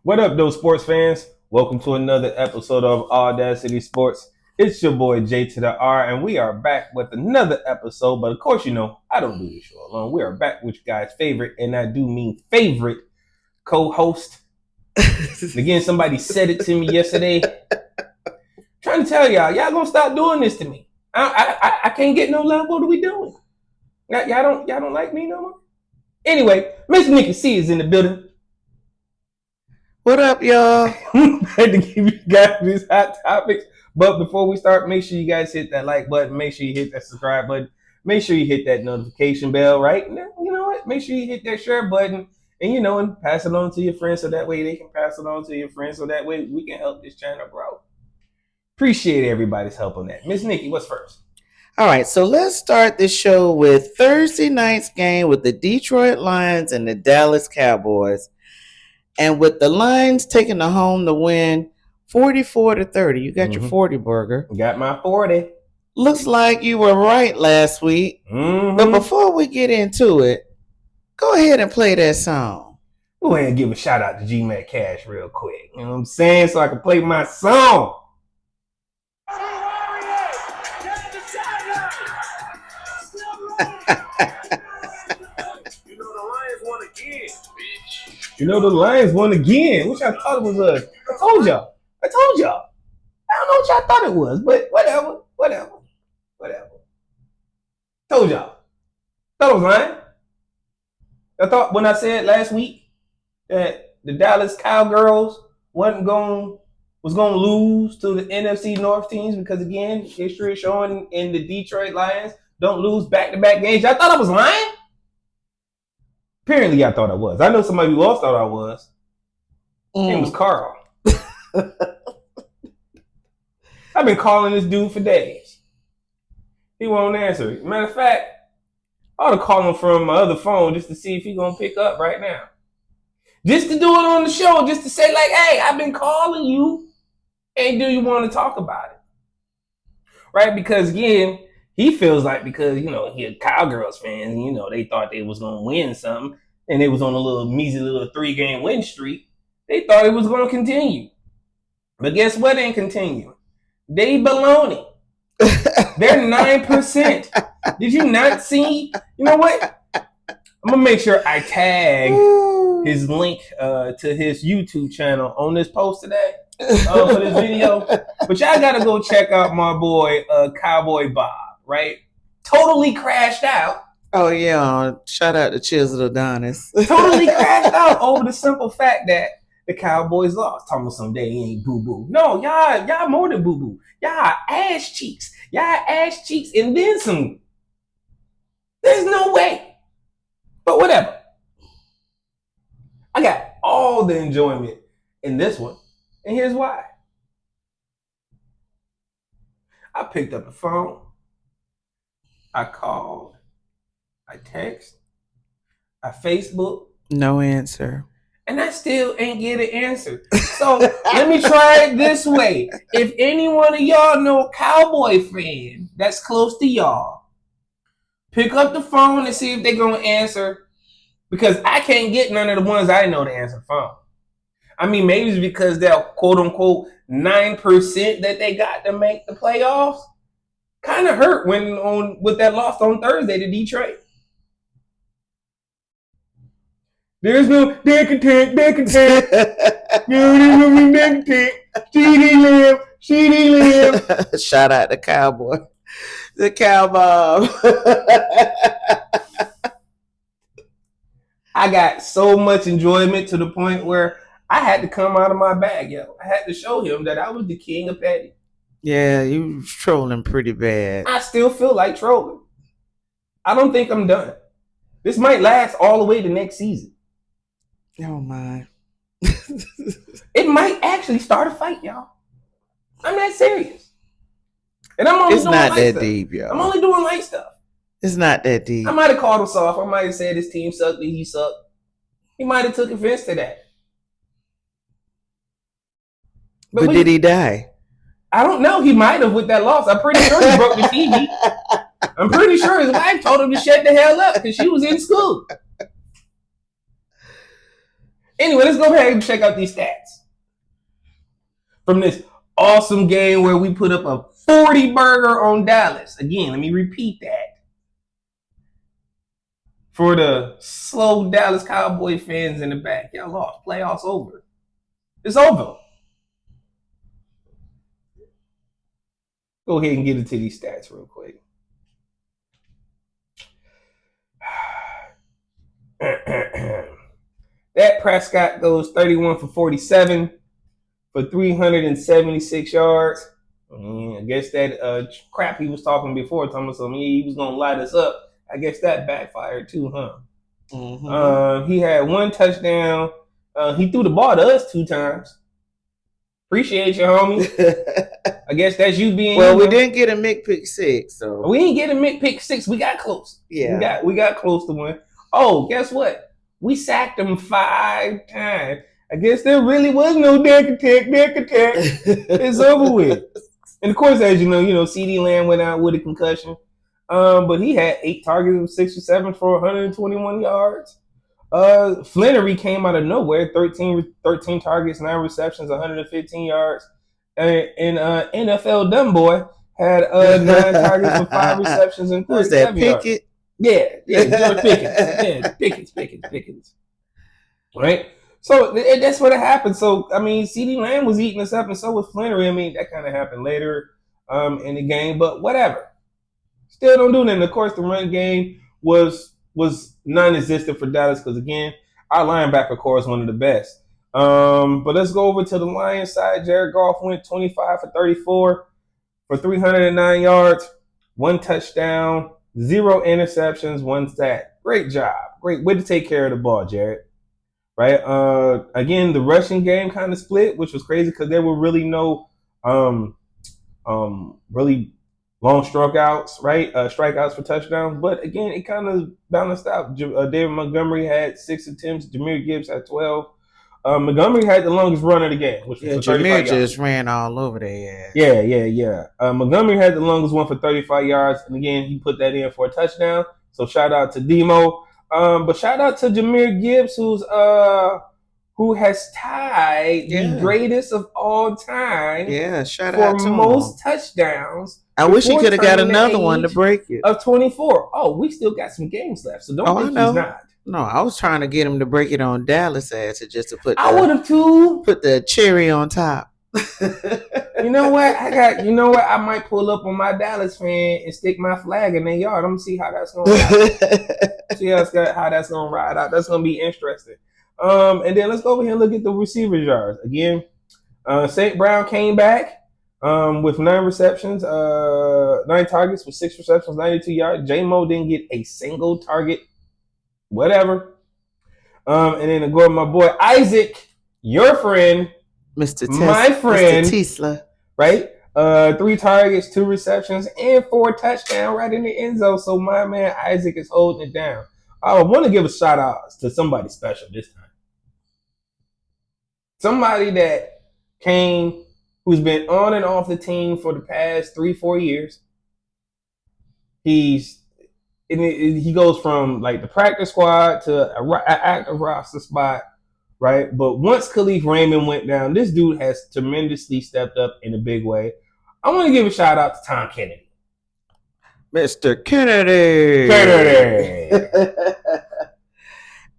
What up, those sports fans? Welcome to another episode of AwwDacity Sports. It's your boy J2DaR, and we are back with another episode. But of course, you know, I don't do this show alone. We are back with you guys' favorite, and I do mean favorite, co-host. Again, somebody said it to me yesterday. Trying to tell y'all gonna stop doing this to me. I can't get no love. What are we doing? Y'all don't like me no more? Anyway, Miss NikkiC is in the building. What up, y'all? Had to give you guys these hot topics. But before we start, make sure you guys hit that like button. Make sure you hit that subscribe button. Make sure you hit that notification bell, right? You know what? Make sure you hit that share button and pass it on to your friends so that way they can pass it on to your friends so that way we can help this channel grow. Appreciate everybody's help on that. Miss Nikki, what's first? All right, so let's start the show with Thursday night's game with the Detroit Lions and the Dallas Cowboys. And with the Lions taking the home to win 44-30. You got your 40 burger. Got my 40. Looks like you were right last week. But before we get into it, go ahead and play that song. Go ahead and give a shout out to G-Mac Cash real quick. You know what I'm saying? So I can play my song. You know the Lions won again. Which I thought it was I told y'all. I don't know what y'all thought it was, but whatever. Told y'all. Thought I was lying. I thought when I said last week that the Dallas Cowgirls was gonna lose to the NFC North teams because again, history is showing in the Detroit Lions don't lose back-to-back games. Y'all thought I was lying? Apparently, I thought I was. I know somebody who else thought I was. It was Carl. I've been calling this dude for days. He won't answer. Matter of fact, I ought to call him from my other phone just to see if he's going to pick up right now. Just to do it on the show, just to say like, hey, I've been calling you. And do you want to talk about it? Right? Because again, he feels like because, he a Cowgirls fan, they thought they was going to win something, and it was on a little measly little 3-game win streak. They thought it was going to continue. But guess what ain't continue? They baloney. They're 9%. Did you not see? You know what? I'm going to make sure I tag his link to his YouTube channel on this post today for this video. But y'all got to go check out my boy, Cowboy Bob. Right? Totally crashed out. Oh, yeah. Shout out to Chisel Adonis. Totally crashed out over the simple fact that the Cowboys lost. Talking about someday he ain't boo-boo. No, y'all more than boo-boo. Y'all ass cheeks. And then some. There's no way. But whatever. I got all the enjoyment in this one. And here's why. I picked up the phone. I called, I text, I Facebook. No answer. And I still ain't get an answer. So let me try it this way. If any one of y'all know a Cowboy fan that's close to y'all, pick up the phone and see if they're going to answer. Because I can't get none of the ones I know to answer the phone. I mean, maybe it's because they're quote-unquote 9% that they got to make the playoffs. Kind of hurt with that loss on Thursday to Detroit. There's no deck attack. CD Lamb. Shout out to Cowboy. The Cowboy. I got so much enjoyment to the point where I had to come out of my bag, yo. I had to show him that I was the king of petty. Yeah, you was trolling pretty bad. I still feel like trolling. I don't think I'm done. This might last all the way to next season. Oh, my. It might actually start a fight, y'all. I'm that serious. And I'm only it's doing not light that stuff. deep, y'all. I'm only doing light stuff. It's not that deep. I might have called him soft. I might have said his team sucked, but he sucked. He might have took offense to that. But did he die? I don't know. He might have with that loss. I'm pretty sure he broke the TV. I'm pretty sure his wife told him to shut the hell up because she was in school. Anyway, let's go ahead and check out these stats from this awesome game where we put up a 40 burger on Dallas. Again, let me repeat that. For the slow Dallas Cowboy fans in the back, y'all lost. Playoffs over. It's over. Go ahead and get into these stats real quick. Dak Prescott goes 31 for 47 for 376 yards. I guess that crap he was talking before, Thomas, so he was going to light us up. I guess that backfired too, huh? Mm-hmm. He had one touchdown. He threw the ball to us 2 times. Appreciate you, homie. I guess that's you being. Well, we didn't get a pick 6, so we didn't get a pick 6. We got close. Yeah, we got close to one. Oh, guess what? We sacked him 5 times. I guess there really was no deck attack. It's over with. And of course, as you know, CD Lamb went out with a concussion. But he had 8 targets, 6 receptions for 121 yards. Flannery came out of nowhere, 13 targets, 9 receptions, 115 yards. And NFL dumb boy had 9 targets with 5 receptions and 37 yards. Pickett? Yeah, Pickens. Right? So that's what happened. So, I mean, CD Lamb was eating us up, and so was Flannery. I mean, that kind of happened later in the game, but whatever. Still don't do nothing. Of course, the run game was non-existent for Dallas because, again, our linebacker core is one of the best. But let's go over to the Lions side. Jared Goff went 25 for 34 for 309 yards, 1 touchdown, 0 interceptions, 1 sack. Great job. Great way to take care of the ball, Jared. Right? Again, the rushing game kind of split, which was crazy because there were really no really long strikeouts, right? Strikeouts for touchdowns. But again, it kind of balanced out. David Montgomery had 6 attempts. Jahmyr Gibbs had 12. Montgomery had the longest run of the game, which was for 35 yards. Just ran all over their ass. Yeah. Montgomery had the longest one for 35 yards. And again, he put that in for a touchdown. So shout out to Demo. But shout out to Jahmyr Gibbs, who has tied the greatest of all time. Yeah, shout out to most touchdowns. I wish he could have got another one to break it. Of 24. Oh, we still got some games left, so don't think he's not. No, I was trying to get him to break it on Dallas ass just to put. I would have too. Put the cherry on top. You know what? I might pull up on my Dallas fan and stick my flag in their yard. I'm gonna see how that's gonna ride out. That's gonna be interesting. And then let's go over here and look at the receivers yards. Again, St. Brown came back with 9 receptions, 9 targets with 6 receptions, 92 yards. J-Mo didn't get a single target. Whatever. And then to go with my boy Isaac, your friend, my friend, Mr. Tesla, right? 3 targets, 2 receptions, and 4 touchdowns right in the end zone. So my man Isaac is holding it down. I want to give a shout out to somebody special this time. Somebody that came, who's been on and off the team for the past 3-4 years. He goes from like the practice squad to an active roster spot, right? But once Khalif Raymond went down, this dude has tremendously stepped up in a big way. I want to give a shout out to Tom Kennedy. Mr. Kennedy.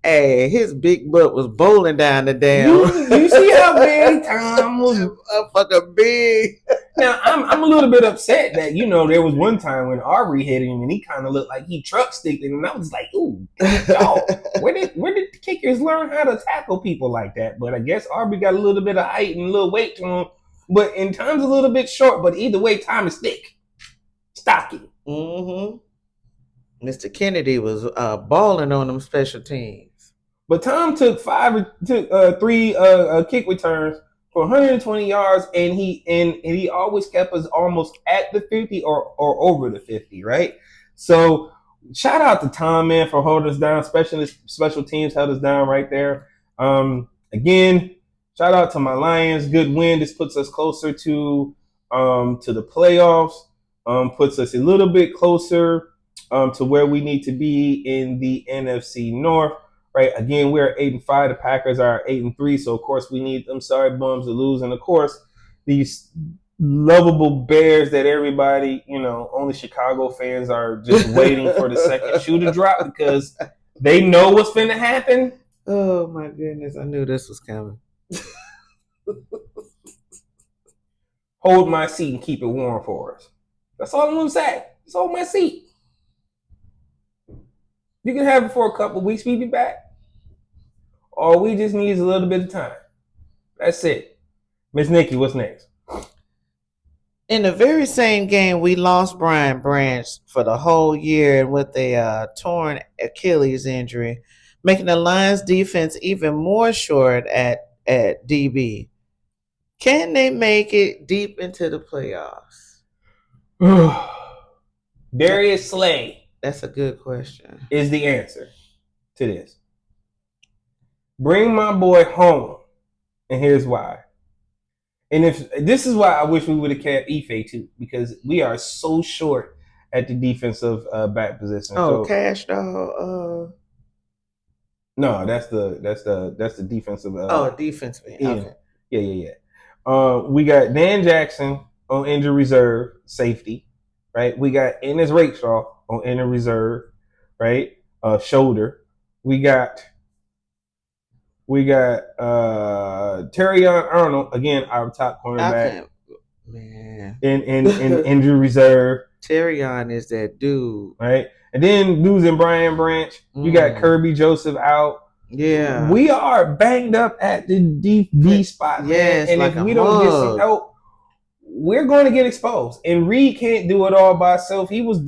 Hey, his big butt was bowling down the damn. You see how big Tom was? Fucking big. Now, I'm a little bit upset that, there was one time when Aubrey hit him and he kind of looked like he truck sticked him. And I was like, ooh, dog, where did the kickers learn how to tackle people like that? But I guess Aubrey got a little bit of height and a little weight to him. But in Tom's a little bit short, but either way, Tom is thick. Stocky. Mm-hmm. Mr. Kennedy was balling on them special teams. But Tom took 3 kick returns for 120 yards, and he always kept us almost at the 50 or over the 50, right? So shout out to Tom, man, for holding us down. Special teams held us down right there. Again, shout out to my Lions. Good win. This puts us closer to the playoffs. Puts us a little bit closer to where we need to be in the NFC North. right? Again, we're 8-5. The Packers are 8-3. So of course we need them sorry bums to lose. And of course, these lovable Bears that everybody, only Chicago fans are just waiting for the second shoe to drop because they know what's finna happen. Oh my goodness, I knew this was coming. Hold my seat and keep it warm for us. That's all I'm gonna say. Just hold my seat. You can have it for a couple of weeks, we be back. All we just need is a little bit of time. That's it. Miss Nikki, what's next? In the very same game, we lost Brian Branch for the whole year with a torn Achilles injury, making the Lions defense even more short at DB. Can they make it deep into the playoffs? Darius Slay. That's a good question. Is the answer to this. Bring my boy home. And here's why. And if this is why I wish we would have kept Ife too, because we are so short at the defensive back position. Oh, so, Cash Dog. No, that's the defensive. Defensive. Yeah. Okay. Yeah. We got Dan Jackson on injury reserve safety, right? We got Ennis Rakeshaw on injury reserve, right? Shoulder. We got Terrion Arnold, again, our top cornerback. Man. In injury reserve. Terrion is that dude. Right? And then losing Brian Branch. You got Kirby Joseph out. Yeah. We are banged up at the D spot, man. And like if we don't get some help, we're going to get exposed. And Reed can't do it all by himself. He was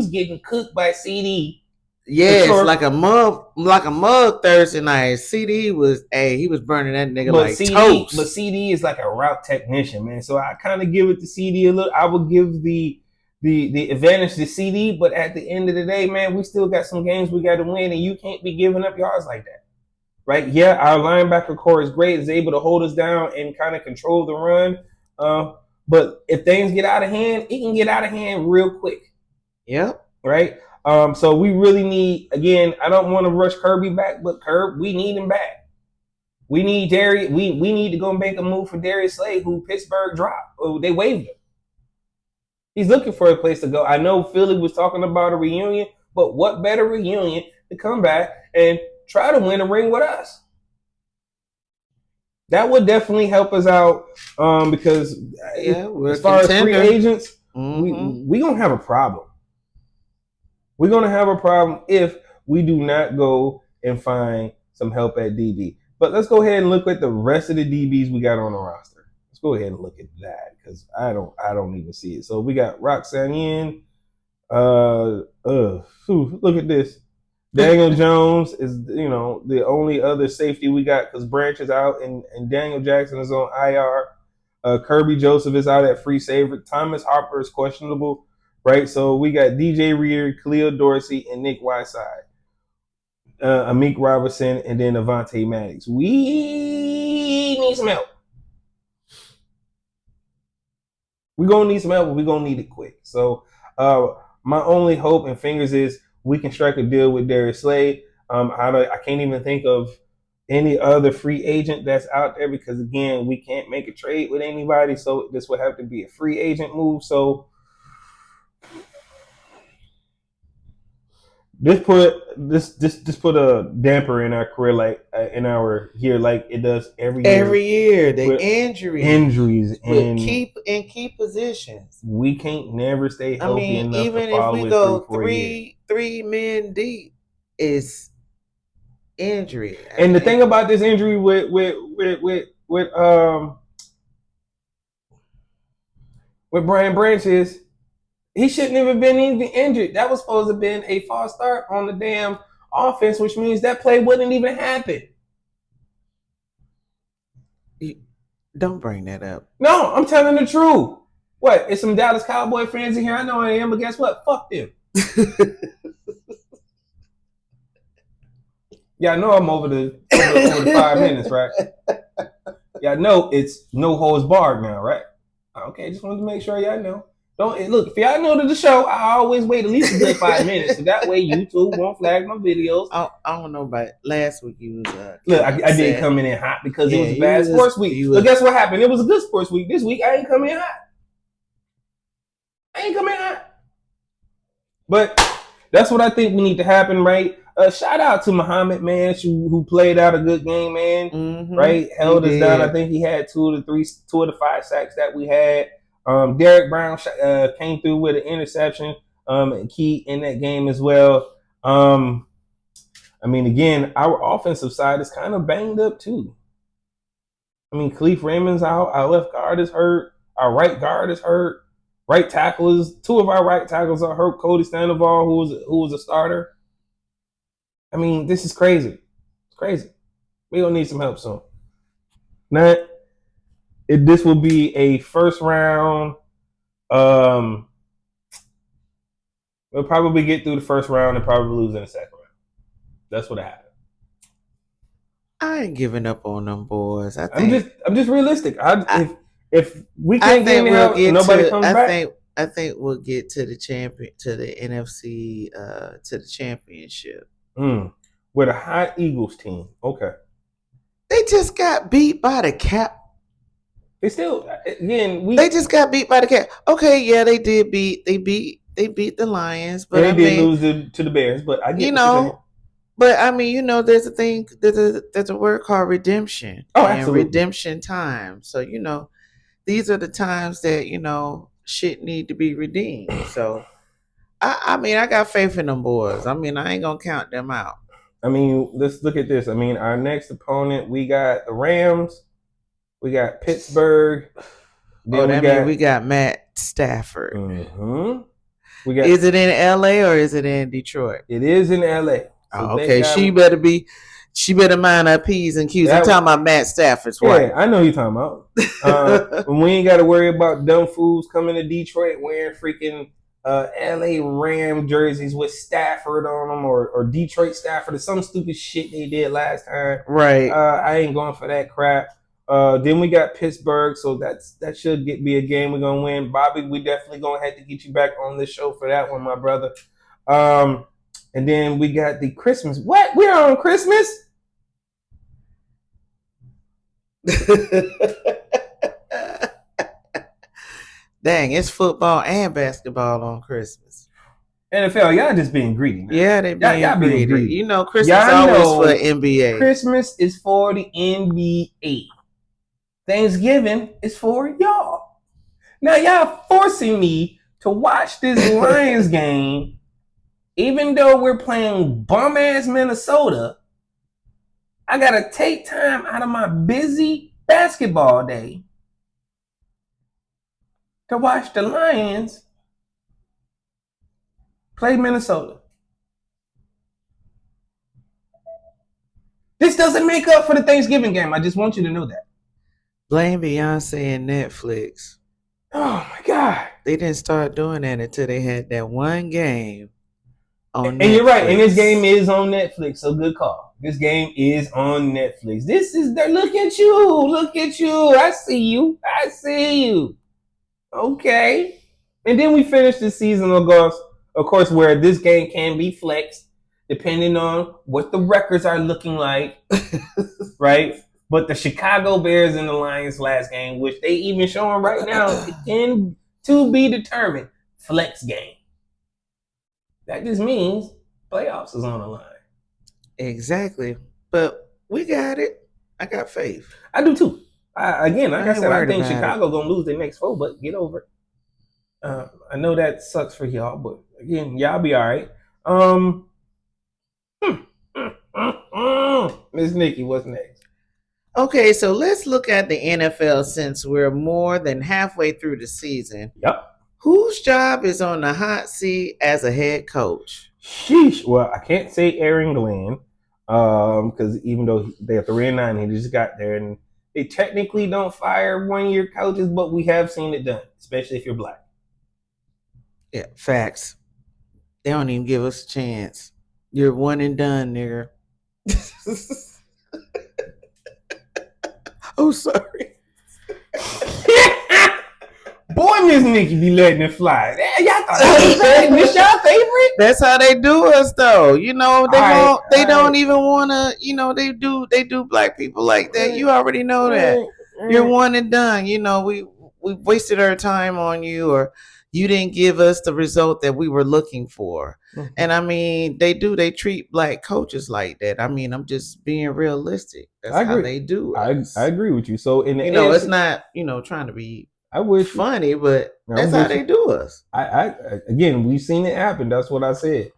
getting cooked by CD. Yes, sure. like a mug Thursday night. CD was he was burning that nigga like toast. But CD is like a route technician, man. So I kind of give it to CD a little. I would give the advantage to CD, but at the end of the day, man, we still got some games we got to win, and you can't be giving up yards like that, right? Yeah, our linebacker core is great, is able to hold us down and kind of control the run. But if things get out of hand, it can get out of hand real quick. Yep. Right. So we really need, again, I don't want to rush Kirby back, but we need him back. We need Darius. We need to go make a move for Darius Slay, who Pittsburgh dropped. Oh, they waived him. He's looking for a place to go. I know Philly was talking about a reunion, but what better reunion to come back and try to win a ring with us? That would definitely help us out because as far as free agents, we gonna have a problem. We're going to have a problem if we do not go and find some help at DB. But let's go ahead and look at the rest of the DBs we got on the roster. Let's go ahead and look at that because I don't even see it. So we got Roxanne. Look at this. Daniel Jones is, the only other safety we got because Branch is out and Daniel Jackson is on IR. Kirby Joseph is out at free safety. Thomas Harper is questionable. Right, so we got DJ Reader, Khalil Dorsey, and Nick Whiteside, Amik Robertson, and then Avonte Maddox. We need some help. We're going to need some help, but we're going to need it quick. So my only hope and fingers is we can strike a deal with Darius Slay. I can't even think of any other free agent that's out there because, again, we can't make a trade with anybody, so this would have to be a free agent move. So This put a damper in our career, like in our year, like it does every year. Every year, the injuries and key positions. We can't never stay healthy enough even to follow if we go three men deep, it's injury. And the thing about this injury with Brian Branch is, he shouldn't have been even injured. That was supposed to have been a false start on the damn offense, which means that play wouldn't even happen. Don't bring that up. No, I'm telling the truth. What? It's some Dallas Cowboy fans in here. I know I am, but guess what? Fuck them. Y'all know I'm over the 5 minutes, right? Y'all know it's no holds barred now, right? Okay, just wanted to make sure y'all know. Don't look. If y'all know to the show, I always wait at least a good 5 minutes, so that way YouTube won't flag my videos. I don't know about last week. You was look. I did come in hot because it was a bad sports week. But guess what happened? It was a good sports week. This week I ain't come in hot. But that's what I think we need to happen, right? Shout out to Muhammad, man, who played out a good game, man. Mm-hmm. Right? Held us down. I think he had 2 of the 5 sacks that we had. Derek Brown came through with an interception, and key in that game as well. I mean, again, our offensive side is kind of banged up too. I mean, Khalif Raymond's out. Our left guard is hurt. Our right guard is hurt. Right tackle is 2 of our right tackles are hurt. Cody Sandoval, who was a starter. I mean, this is crazy. It's crazy. We gonna need some help soon. This will be a first round. We'll probably get through the first round and probably lose in the second round. That's what happened. I ain't giving up on them boys. I'm just realistic. If we can't get any help, nobody comes back. I think we'll get to the NFC, to the championship. With a hot Eagles team. Okay. They just got beat by the Cap. They just got beat by the Cap. Okay, yeah, they did beat the Lions, but they did lose to the Bears. But I get But I mean, there's a thing. There's a word called redemption. Oh, absolutely. And redemption time. So these are the times that shit need to be redeemed. So I mean, I got faith in them boys. I mean, I ain't gonna count them out. I mean, let's look at this. I mean, our next opponent, we got the Rams, we got Pittsburgh. We got Matt Stafford. Mm-hmm. Is it in LA or is it in Detroit? It is in LA. So okay, she better mind her P's and Q's. I'm talking about Matt Stafford's wife. Yeah, I know you're talking about. We ain't got to worry about dumb fools coming to Detroit wearing freaking LA Ram jerseys with Stafford on them or Detroit Stafford or some stupid shit they did last time. Right. I ain't going for that crap. Then we got Pittsburgh, so that should be a game we're gonna win. Bobby, we definitely gonna have to get you back on this show for that one, my brother. And then we got the Christmas. What? We're on Christmas? Dang, it's football and basketball on Christmas. NFL, y'all just being greedy. Man. Yeah, they being greedy. Christmas y'all always for NBA. Christmas is for the NBA. Thanksgiving is for y'all. Now y'all forcing me to watch this Lions game, even though we're playing bum-ass Minnesota. I gotta take time out of my busy basketball day to watch the Lions play Minnesota. This doesn't make up for the Thanksgiving game. I just want you to know that. Blame Beyonce and Netflix. Oh my God. They didn't start doing that until they had that one game on Netflix. And you're right. And this game is on Netflix. So good call. This game is on Netflix. Look at you. Look at you. I see you. Okay. And then we finished the season, of course, where this game can be flexed depending on what the records are looking like, right? But the Chicago Bears and the Lions last game, which they even showing right now, can to be determined, flex game. That just means playoffs is on the line. Exactly. But we got it. I got faith. I do too. I think Chicago going to lose their next 4, but get over it. I know that sucks for y'all, but again, y'all be all right. Miss Nikki, what's next? Okay, so let's look at the NFL since we're more than halfway through the season. Yep. Whose job is on the hot seat as a head coach? Sheesh. Well, I can't say Aaron Glenn, because even though they're 3-9, he just got there, and they technically don't fire one-year coaches, but we have seen it done, especially if you're black. Yeah, facts. They don't even give us a chance. You're one and done, nigga. Oh, sorry. Boy, Miss Nikki be letting it fly. Y'all thought this y'all favorite? That's how they do us, though. You know, they All won't. right, They all don't right. even want to. You know, they do. They do black people like that. You already know that. Right. You're one and done. You know, we wasted our time on you, or you didn't give us the result that we were looking for. Mhm. And I mean, they do. They treat black coaches like that. I mean, I'm just being realistic. That's I how agree. they do I us. agree with you. So in the You know, it's AFC, not trying to be I with you. funny, but I'm that's how with they you. do us. I again, we've seen it happen. That's what I said.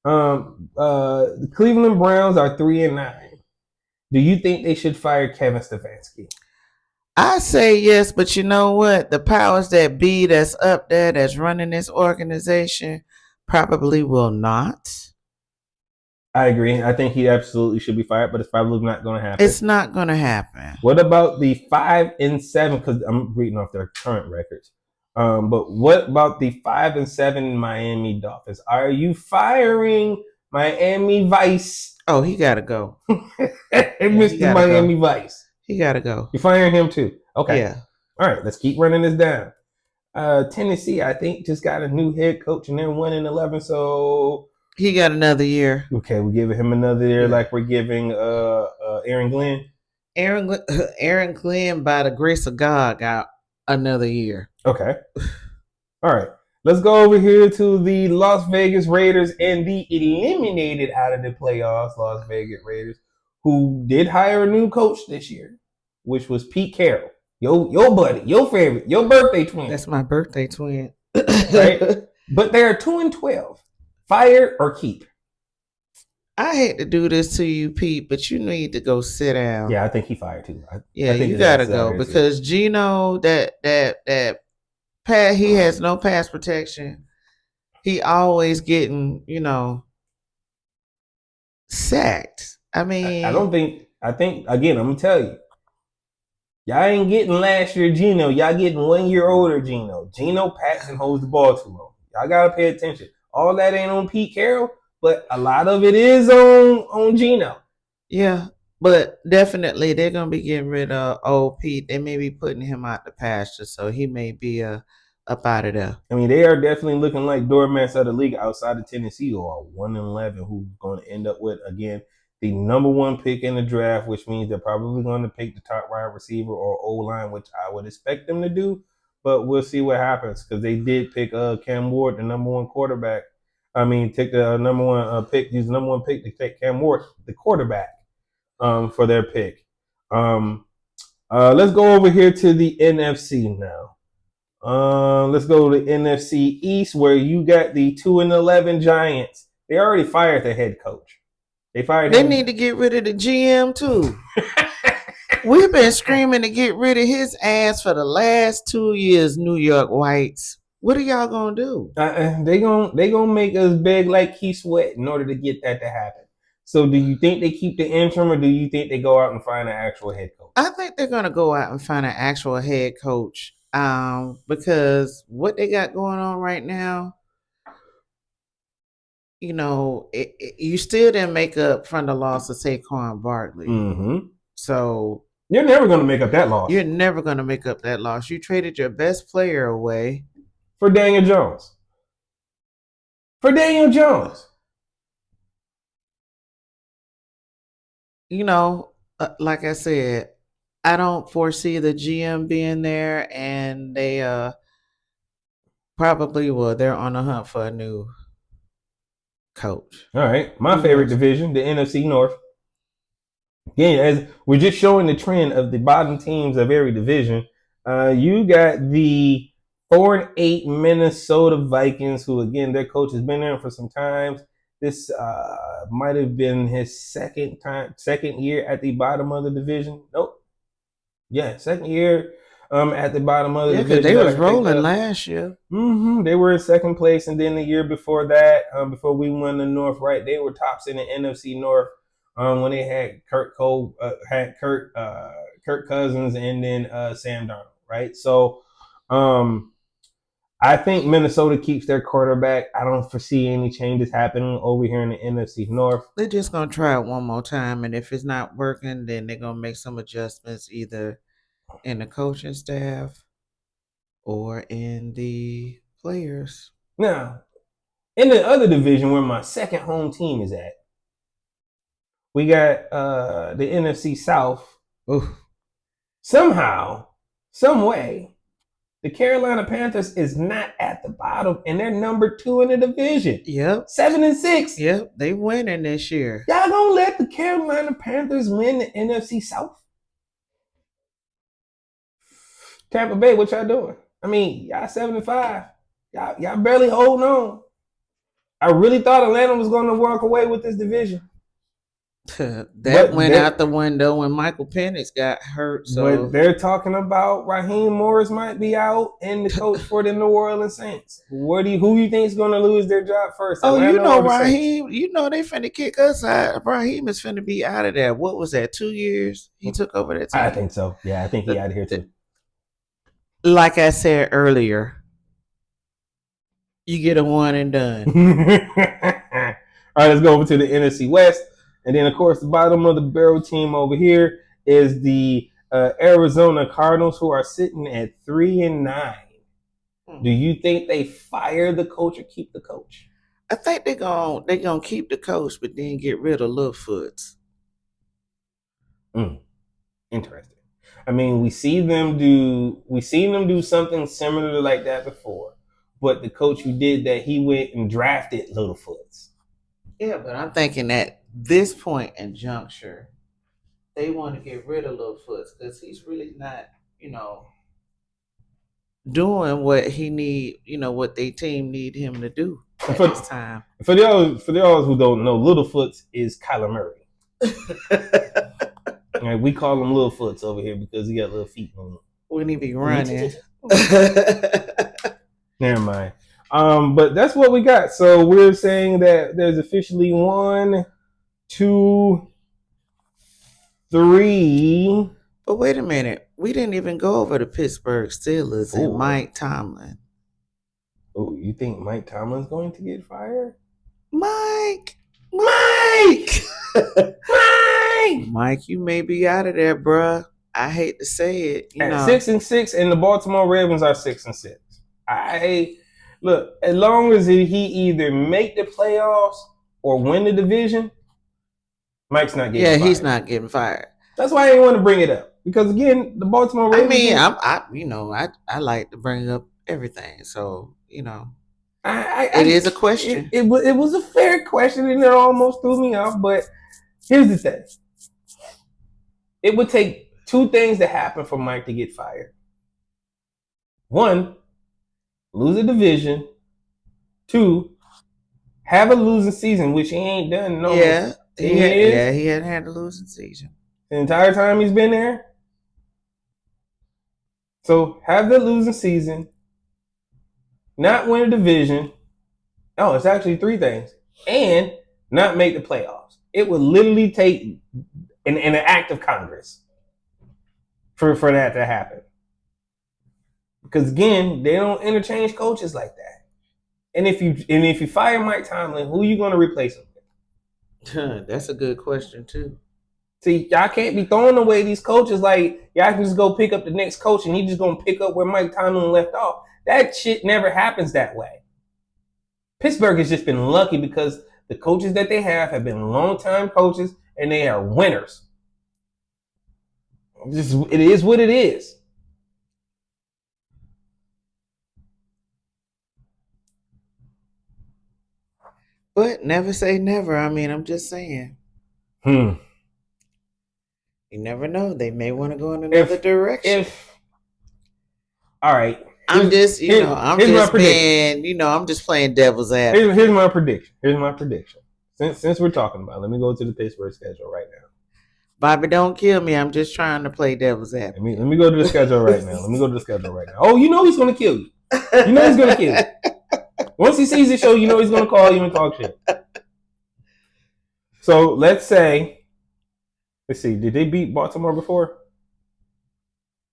The Cleveland Browns are 3-9. Do you think they should fire Kevin Stefanski? I say yes, but you know what? The powers that be that's up there that's running this organization probably will not. I agree. I think he absolutely should be fired, but it's probably not going to happen. It's not going to happen. What about the 5-7? Because I'm reading off their current records. But what about the 5-7 Miami Dolphins? Are you firing Miami Vice? Oh, he got to go. Mr. Miami Vice. He got to go. You're firing him too. Okay. Yeah. All right. Let's keep running this down. Tennessee, I think, just got a new head coach and they're 1-11. So he got another year. Okay, we're giving him another year, like we're giving Aaron Glenn. Aaron Glenn, by the grace of God, got another year. Okay. All right. Let's go over here to the Las Vegas Raiders and the eliminated out of the playoffs Las Vegas Raiders, who did hire a new coach this year, which was Pete Carroll. Your buddy, your favorite, your birthday twin. That's my birthday twin. Right? But they are 2-12. Fire or keep? I hate to do this to you, Pete, but you need to go sit down. Yeah, I think he fired too. You gotta go because Gino, that pass, he has no pass protection. He always getting, sacked. I mean, I think again, I'm gonna tell you, y'all ain't getting last year Gino. Y'all getting 1 year older Gino. Gino Paxson holds the ball too long. Y'all gotta pay attention. All that ain't on Pete Carroll, but a lot of it is on Gino. Yeah, but definitely they're gonna be getting rid of old Pete. They may be putting him out the pasture, so he may be up out of there. I mean, they are definitely looking like doormats of the league outside of Tennessee, who are 1-11, who's going to end up with again the number one pick in the draft, which means they're probably going to pick the top wide receiver or O line, which I would expect them to do. But we'll see what happens because they did pick Cam Ward, the number one quarterback. I mean, take the number one pick, use the number one pick to take Cam Ward, the quarterback, for their pick. Let's go over here to the NFC now. Let's go to the NFC East, where you got the 2-11 Giants. They already fired the head coach. They need to get rid of the GM too. We've been screaming to get rid of his ass for the last 2 years, New York Whites. What are y'all gonna do? They gonna make us beg like Keith Sweat in order to get that to happen. So, do you think they keep the interim, or do you think they go out and find an actual head coach? I think they're gonna go out and find an actual head coach. Because what they got going on right now, you still didn't make up from the loss of Saquon Barkley. Mm-hmm. So you're never going to make up that loss. You're never going to make up that loss. You traded your best player away for Daniel Jones. Like I said, I don't foresee the GM being there, and they probably will. They're on the hunt for a new coach. All right. My favorite division, the NFC North. Again, as we're just showing the trend of the bottom teams of every division, you got the 4-8 Minnesota Vikings, who again, their coach has been there for some time. This might have been his second year at the bottom of the division. Nope. Yeah, second year at the bottom of the division. They was rolling last year. Mm-hmm. They were in second place, and then the year before that, before we won the North, right? They were tops in the NFC North when they had Kirk Cousins, and then Sam Darnold, right? So, I think Minnesota keeps their quarterback. I don't foresee any changes happening over here in the NFC North. They're just gonna try it one more time, and if it's not working, then they're gonna make some adjustments either in the coaching staff or in the players. Now, in the other division where my second home team is at, we got the NFC South. Ooh. Somehow, some way, the Carolina Panthers is not at the bottom, and they're number 2 in the division. Yep. 7-6. Yep, they winning this year. Y'all gonna let the Carolina Panthers win the NFC South? Tampa Bay, what y'all doing? I mean, y'all 7-5. Y'all barely holding on. I really thought Atlanta was going to walk away with this division. That went out the window when Michael Penix got hurt. So but they're talking about Raheem Morris might be out and the coach for the New Orleans Saints. Who do you think is going to lose their job first? Atlanta, you know Raheem. Saints? You know they finna kick us out. Raheem is finna be out of there. What was that? 2 years he took over that team. I think so. Yeah, I think he out of here too. Like I said earlier, you get a one and done. All right, let's go over to the NFC West. And then, of course, the bottom of the barrel team over here is the Arizona Cardinals, who are sitting at 3-9. Do you think they fire the coach or keep the coach? I think they're gonna keep the coach, but then get rid of Littlefoot. Interesting. I mean, we've seen them do something similar like that before. But the coach who did that, he went and drafted Littlefoot. Yeah, but I'm thinking at this point and juncture, they want to get rid of Littlefoot because he's really not, doing what he need, what their team need him to do at this time. For y'all who don't know, Littlefoot is Kyler Murray. Right, we call him Littlefoot over here because he got little feet on him. When he be running. Never mind. But that's what we got. So we're saying that there's officially 1, 2, 3. But wait a minute. We didn't even go over the Pittsburgh Steelers and Mike Tomlin. Oh, you think Mike Tomlin's going to get fired? Mike! Mike, you may be out of there, bruh. I hate to say it. At 6-6, and the Baltimore Ravens are 6-6. Look, as long as he either make the playoffs or win the division, Mike's not getting fired. Yeah, he's not getting fired. That's why I didn't want to bring it up. Because again, the Baltimore Ravens. I mean, I like to bring up everything. So, it is a question. It was a fair question, and it almost threw me off. But here's the thing: it would take 2 things to happen for Mike to get fired. 1, lose a division. 2, have a losing season, which he ain't done. He hadn't had a losing season the entire time he's been there. So have the losing season, not win a division. Oh, it's actually 3 things, and not make the playoffs. It would literally take an act of Congress for that to happen. Because again, they don't interchange coaches like that. And if you fire Mike Tomlin, who are you going to replace him with? That's a good question too. See, y'all can't be throwing away these coaches like y'all can just go pick up the next coach and he's just going to pick up where Mike Tomlin left off. That shit never happens that way. Pittsburgh has just been lucky because the coaches that they have been long-time coaches and they are winners. It is what it is. But never say never. I mean, I'm just saying. You never know. They may want to go in another direction. All right. I'm just playing devil's advocate. Here's my prediction. Since we're talking about it, let me go to the Pittsburgh schedule right now. Bobby, don't kill me. I'm just trying to play devil's advocate. Let me go to the schedule right now. Oh, you know he's going to kill you. You know he's going to kill you. Once he sees the show, you know he's going to call you and talk shit. So let's see. Did they beat Baltimore before?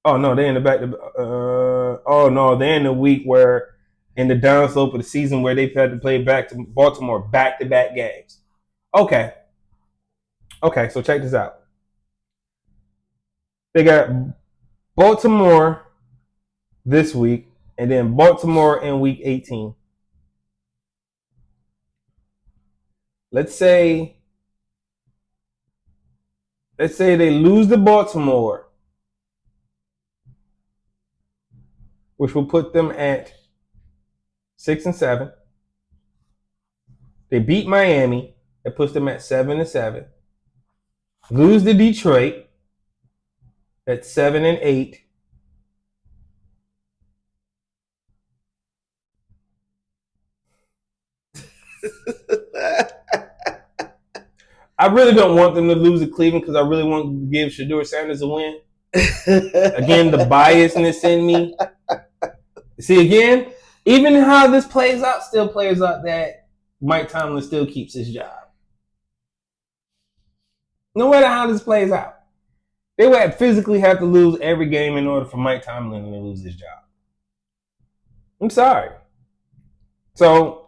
Oh no, they're in the back. They're in the week where in the downslope of the season where they've had to play back to Baltimore back-to-back games. Okay. So check this out. They got Baltimore this week, and then Baltimore in week 18. Let's say they lose to Baltimore, which will put them at 6-7. They beat Miami, that puts them at 7-7. Lose to Detroit at 7-8. I really don't want them to lose to Cleveland because I really want to give Shedeur Sanders a win. Again, the biasness in me. See, again, even how this plays out still plays out that Mike Tomlin still keeps his job. No matter how this plays out. They would physically have to lose every game in order for Mike Tomlin to lose his job. I'm sorry. So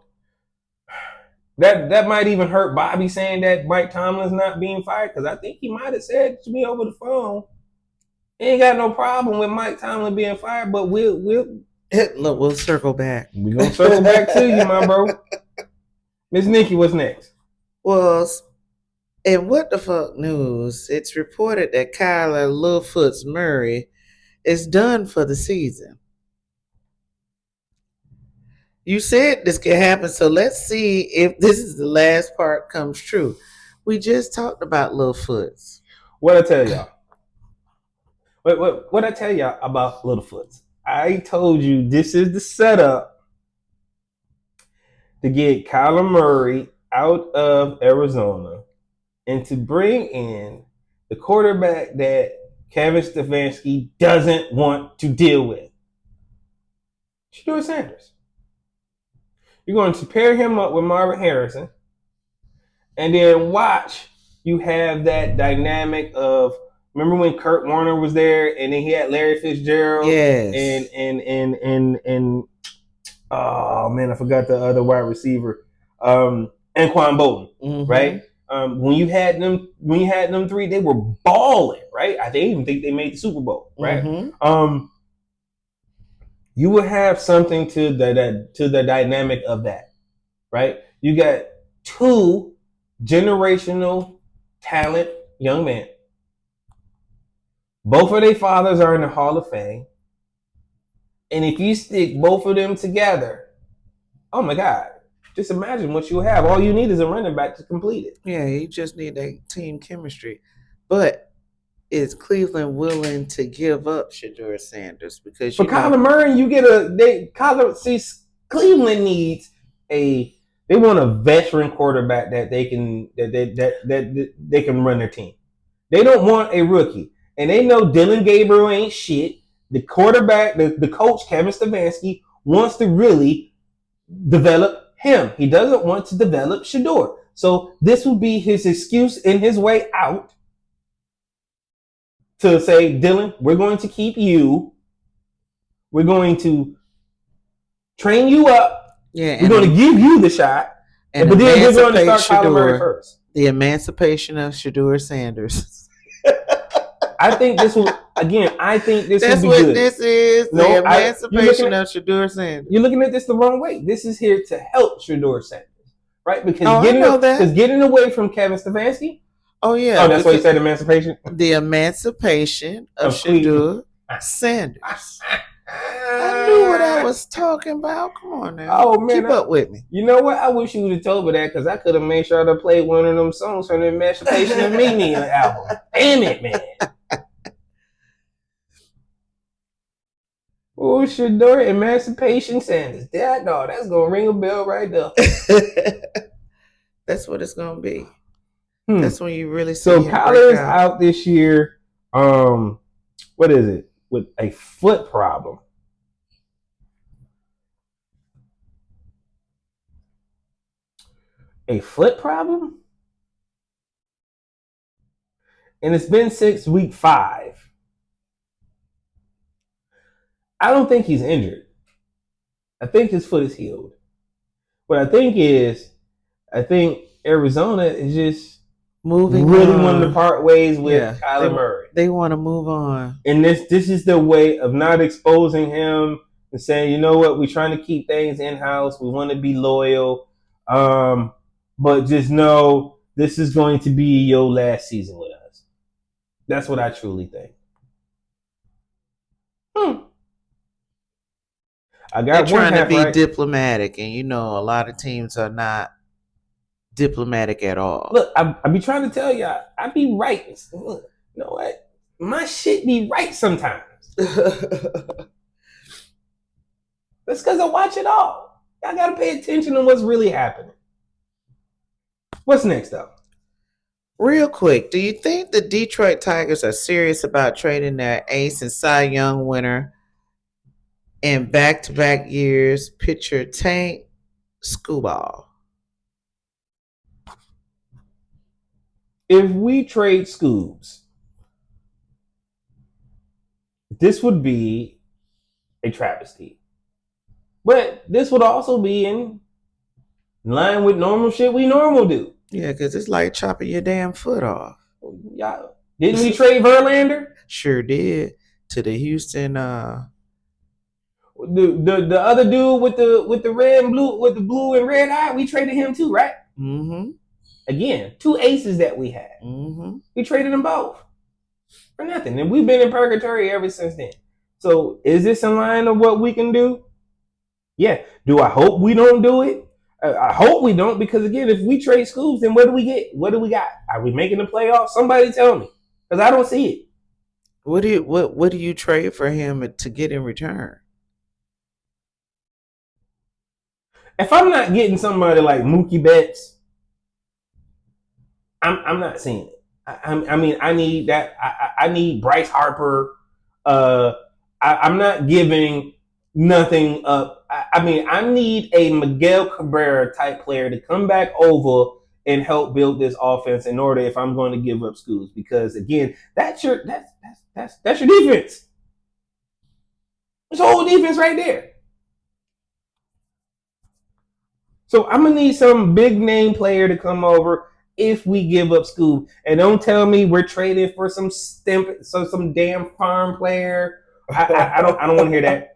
that might even hurt Bobby saying that Mike Tomlin's not being fired, because I think he might have said to me over the phone, he ain't got no problem with Mike Tomlin being fired, but we'll circle back. We're going to circle back to you, my bro. Miss Nikki, what's next? Well, in What the Fuck News, it's reported that Kyler Littlefoot Murray is done for the season. You said this could happen, so let's see if this is the last part comes true. We just talked about Littlefoot. What I tell y'all? What I tell y'all about Littlefoot? I told you this is the setup to get Kyler Murray out of Arizona and to bring in the quarterback that Kevin Stefanski doesn't want to deal with. Shedeur Sanders. You're going to pair him up with Marvin Harrison, and then watch you have that dynamic of, remember when Kurt Warner was there and then he had Larry Fitzgerald? Yes. And oh man, I forgot the other wide receiver. Anquan Bolden, right? When you had them three, they were balling, right? I even think they made the Super Bowl, right? You will have something to the dynamic of that, right? You got two generational talent young men. Both of their fathers are in the Hall of Fame. And if you stick both of them together, oh my God, just imagine what you have. All you need is a running back to complete it. Yeah, you just need that team chemistry. But is Cleveland willing to give up Shedeur Sanders? Because for Kyler Murray, you get Cleveland needs they want a veteran quarterback that they can run their team. They don't want a rookie. And they know Dylan Gabriel ain't shit. The quarterback, the coach, Kevin Stefanski, wants to really develop him. He doesn't want to develop Shedeur. So this will be his excuse in his way out to say, Dylan, we're going to keep you. We're going to train you up. Yeah, we're going to give you the shot. But then we're going to start Kyler Murray first. The emancipation of Shedeur Sanders. I think this will, again, I think this will be good. This is, the emancipation of Shedeur Sanders. You're looking at this the wrong way. This is here to help Shedeur Sanders, right? Because getting away from Kevin Stefanski. Oh, yeah. Oh, that's why you said emancipation? The emancipation of Shedeur Sanders. I knew what I was talking about. Come on now. Oh, man. Keep up with me. You know what? I wish you would have told me that, because I could have made sure I played one of them songs from the Emancipation of Mimi album. Damn it, man. Oh, Shedeur Emancipation Sanders. That's going to ring a bell right there. That's what it's going to be. That's when you really see. So Kyler is out this year. What is it? With a foot problem. A foot problem? And it's been since week 5. I don't think he's injured. I think his foot is healed. What I think Arizona is just really wanting to part ways with Kyler Murray. They want to move on. And this is their way of not exposing him and saying, you know what, we're trying to keep things in house. We want to be loyal, but just know this is going to be your last season with us. That's what I truly think. I got They're one trying to half be right. diplomatic, and a lot of teams are not diplomatic at all. Look, I be trying to tell y'all, I be right. Look, you know what? My shit be right sometimes. That's because I watch it all. Y'all gotta pay attention to what's really happening. What's next, though? Real quick, do you think the Detroit Tigers are serious about trading their ace and Cy Young winner in back-to-back years, pitcher Tank Skubal? If we trade Scoobs, this would be a travesty. But this would also be in line with normal shit we normal do. Yeah, because it's like chopping your damn foot off. Y'all, didn't we trade Verlander? Sure did. To the Houston The other dude with the red and blue, with the blue and red eye, we traded him too, right? Mm-hmm. Again, two aces that we had. Mm-hmm. We traded them both for nothing, and we've been in purgatory ever since then. So, is this in line of what we can do? Yeah. Do I hope we don't do it? I hope we don't, because again, if we trade Scoobs, then what do we get? What do we got? Are we making the playoffs? Somebody tell me, because I don't see it. What do you trade for him to get in return? If I'm not getting somebody like Mookie Betts, I'm not seeing it. I mean, I need that. I need Bryce Harper. I'm not giving nothing up. I mean, I need a Miguel Cabrera type player to come back over and help build this offense in order if I'm going to give up Schools, because again, that's your defense. It's a whole defense right there. So I'm gonna need some big name player to come over if we give up Scoob. And don't tell me we're trading for some damn farm player. I don't want to hear that.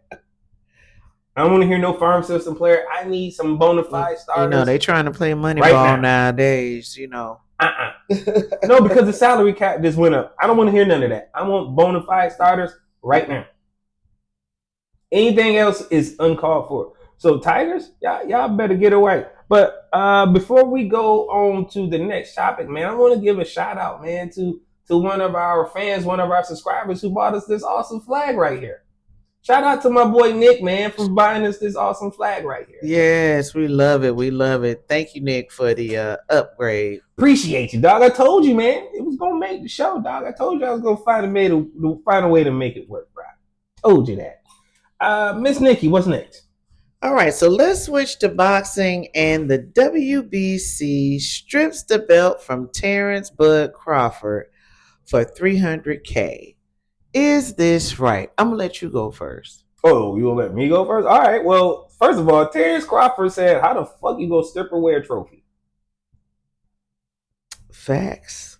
I don't want to hear no farm system player. I need some bona fide starters. They trying to play Moneyball nowadays. No, because the salary cap just went up. I don't want to hear none of that. I want bona fide starters right now. Anything else is uncalled for. So Tigers, y'all better get away. But before we go on to the next topic, man, I want to give a shout out, man, to one of our fans, one of our subscribers who bought us this awesome flag right here. Shout out to my boy Nick, man, for buying us this awesome flag right here. Yes, we love it. We love it. Thank you, Nick, for the upgrade. Appreciate you, dog. I told you, man, it was gonna make the show, dog. I told you I was gonna find a way to make it work, bro. Told you that. Miss Nikki, what's next? All right, so let's switch to boxing, and the WBC strips the belt from Terrence Bud Crawford for $300K. Is this right? I'm gonna let you go first. Oh, you gonna let me go first? All right. Well, first of all, Terrence Crawford said, "How the fuck you gonna stripper wear a trophy?" Facts.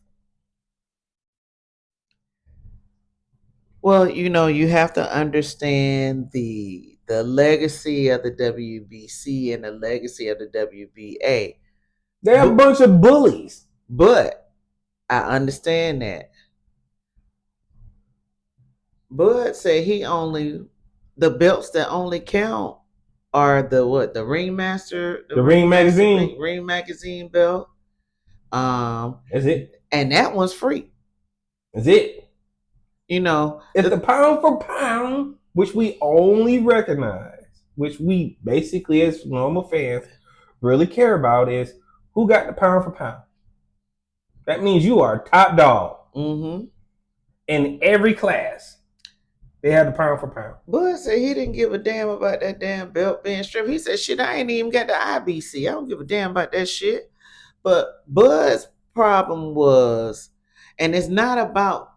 Well, you have to understand the legacy of the WBC and the legacy of the WBA. They're a bunch of bullies. But I understand that. Bud said the belts that only count are the Ringmaster, the Ring Magazine, Ring Magazine belt. That's it. And that one's free. That's it. If the pound for pound, which we only recognize, which we basically as normal fans really care about, is who got the pound for pound. That means you are top dog. Mm-hmm. In every class, they had the pound for pound. Bud said he didn't give a damn about that damn belt being stripped. He said, shit, I ain't even got the IBC. I don't give a damn about that shit. But Bud's problem was, and it's not about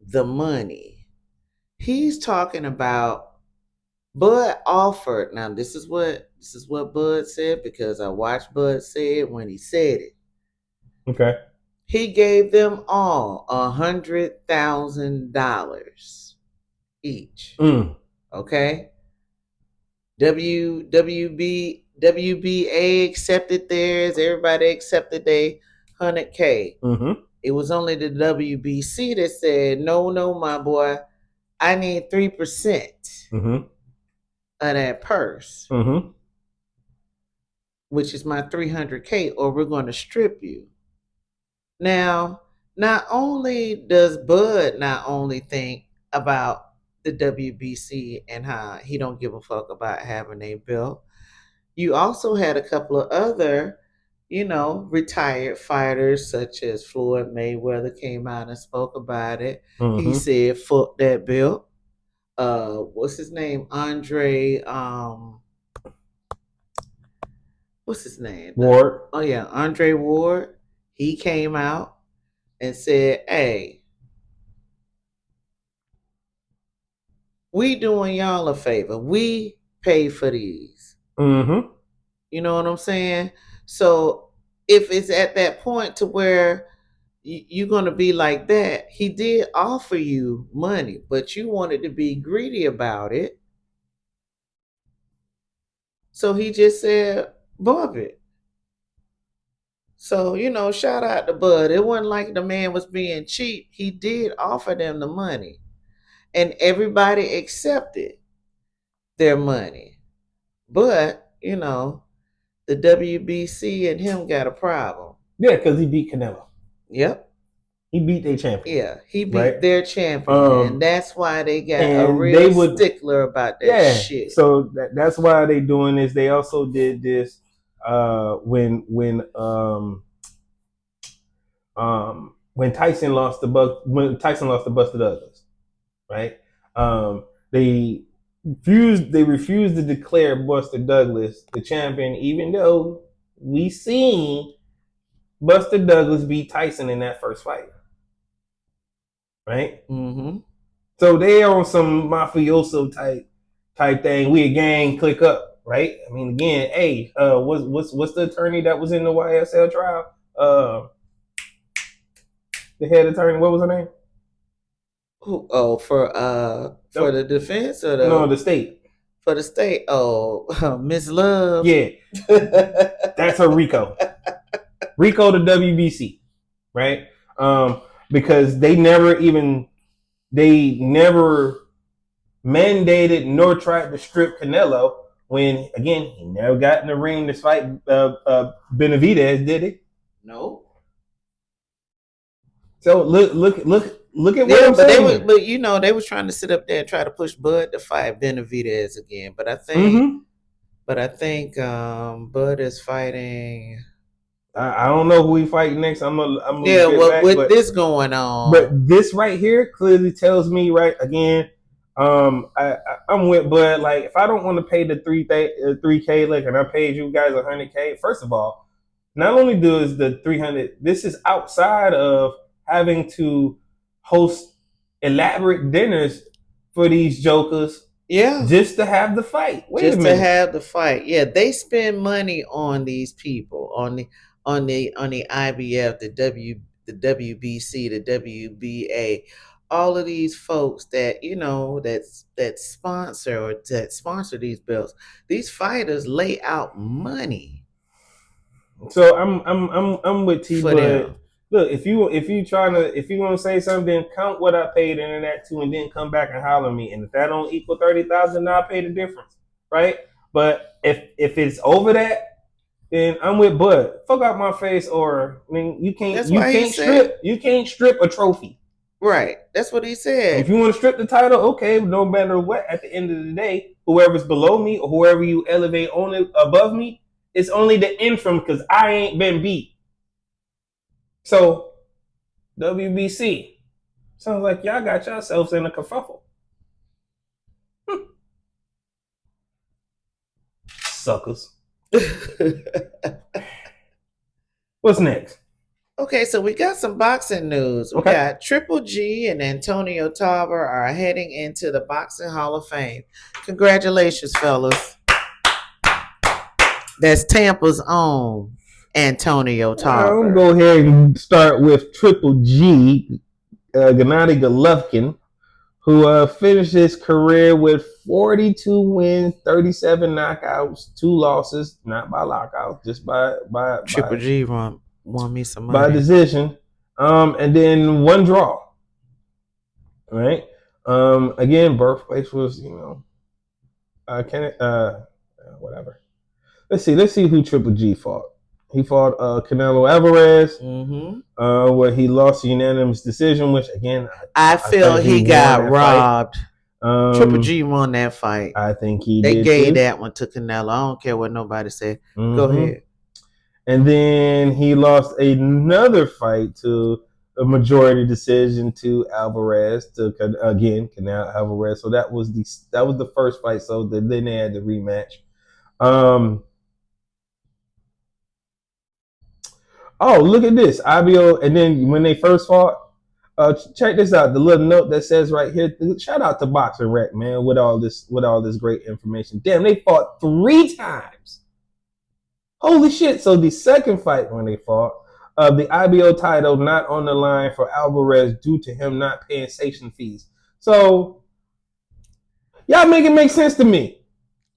the money. He's talking about Bud offered. Now this is what Bud said, because I watched Bud say it when he said it. Okay. He gave them all $100,000 each. Okay. WBA accepted theirs. Everybody accepted their 100K. Mm-hmm. It was only the WBC that said, no, my boy, I need 3% Mm-hmm. of that purse, Mm-hmm. which is my 300K, or we're going to strip you. Now, not only does Bud not only think about the WBC and how he don't give a fuck about having a belt, you also had a couple of other, retired fighters such as Floyd Mayweather came out and spoke about it. He Mm-hmm. said, "Fuck that belt." What's his name? What's his name? Ward. Oh yeah, Andre Ward. He came out and said, "Hey, we doing y'all a favor. We pay for these." Mm-hmm. You know what I'm saying? So if it's at that point to where you're going to be like that, he did offer you money, but you wanted to be greedy about it. So he just said, bump it. So, shout out to Bud. It wasn't like the man was being cheap. He did offer them the money, and everybody accepted their money. But, the WBC and him got a problem. Yeah, because he beat Canelo. Yep. He beat their champion. Yeah, he beat right? their champion, and that's why they got a and real stickler about that shit. So that's why they doing this. They also did this when Tyson lost to Buster Douglas, right? They refused to declare Buster Douglas the champion, even though we seen Buster Douglas beat Tyson in that first fight, right? Mm-hmm. So they on some mafioso type thing. We a gang, click up, right? I mean, again, hey, what's the attorney that was in the YSL trial? The head attorney, what was her name? Who? Oh, for the defense or the state? For the state. Oh, Miss Love. Yeah, that's her Rico. Rico the WBC, right? Because they never mandated nor tried to strip Canelo when, again, he never got in the ring to fight Benavidez, did he? No. So look at what I'm saying. They was trying to sit up there and try to push Bud to fight Benavidez again, but I think, Bud is fighting. I don't know who we fight next. I'm with this going on, but this right here clearly tells me, right, again, I'm with Bud. Like, if I don't want to pay the 3K, like, and I paid you guys 100K, first of all, not only does the 300, this is outside of having to host elaborate dinners for these jokers. Yeah, just to have the fight. To have the fight. Yeah, they spend money on these people, on the IBF, the WBC, the WBA, all of these folks that that sponsor these belts. These fighters lay out money. So I'm with T, but look, if you want to say something, count what I paid into that too, and then come back and holler at me. And if that don't equal 30,000, I'll pay the difference, right? But if it's over that, then I'm with Bud. Fuck out my face, or I mean, you can't strip a trophy. Right. That's what he said. If you want to strip the title, okay, no matter what, at the end of the day, whoever's below me or whoever you elevate on it above me, it's only the interim because I ain't been beat. So, WBC, sounds like y'all got yourselves in a kerfuffle. Suckers. What's next? Okay, so we got some boxing news. We got Triple G and AntonioTarver are heading into the Boxing Hall of Fame. Congratulations, fellas. That's Tampa's own AntonioTarver. I'm going to go ahead and start with Triple G, Gennady Golovkin, who finished his career with 42 wins, 37 knockouts, 2 losses, not by lockout, just Triple G won me some by money. decision, and then 1 draw. Right. Again, birthplace was whatever. Let's see who Triple G fought. He fought Canelo Alvarez, where he lost a unanimous decision, which again I feel he got robbed. Triple G won that fight. I think he they did gave too. that one to Canelo. I don't care what nobody said. Go ahead. And then he lost another fight to a majority decision to Alvarez, to again Canelo Alvarez. So that was the first fight. So then they had the rematch. Oh, look at this. IBO, and then when they first fought, check this out. The little note that says right here, shout out to Boxing Rec, man, with all this great information. Damn, they fought 3 times. Holy shit. So the second fight when they fought, the IBO title not on the line for Alvarez due to him not paying sanction fees. So y'all make it make sense to me.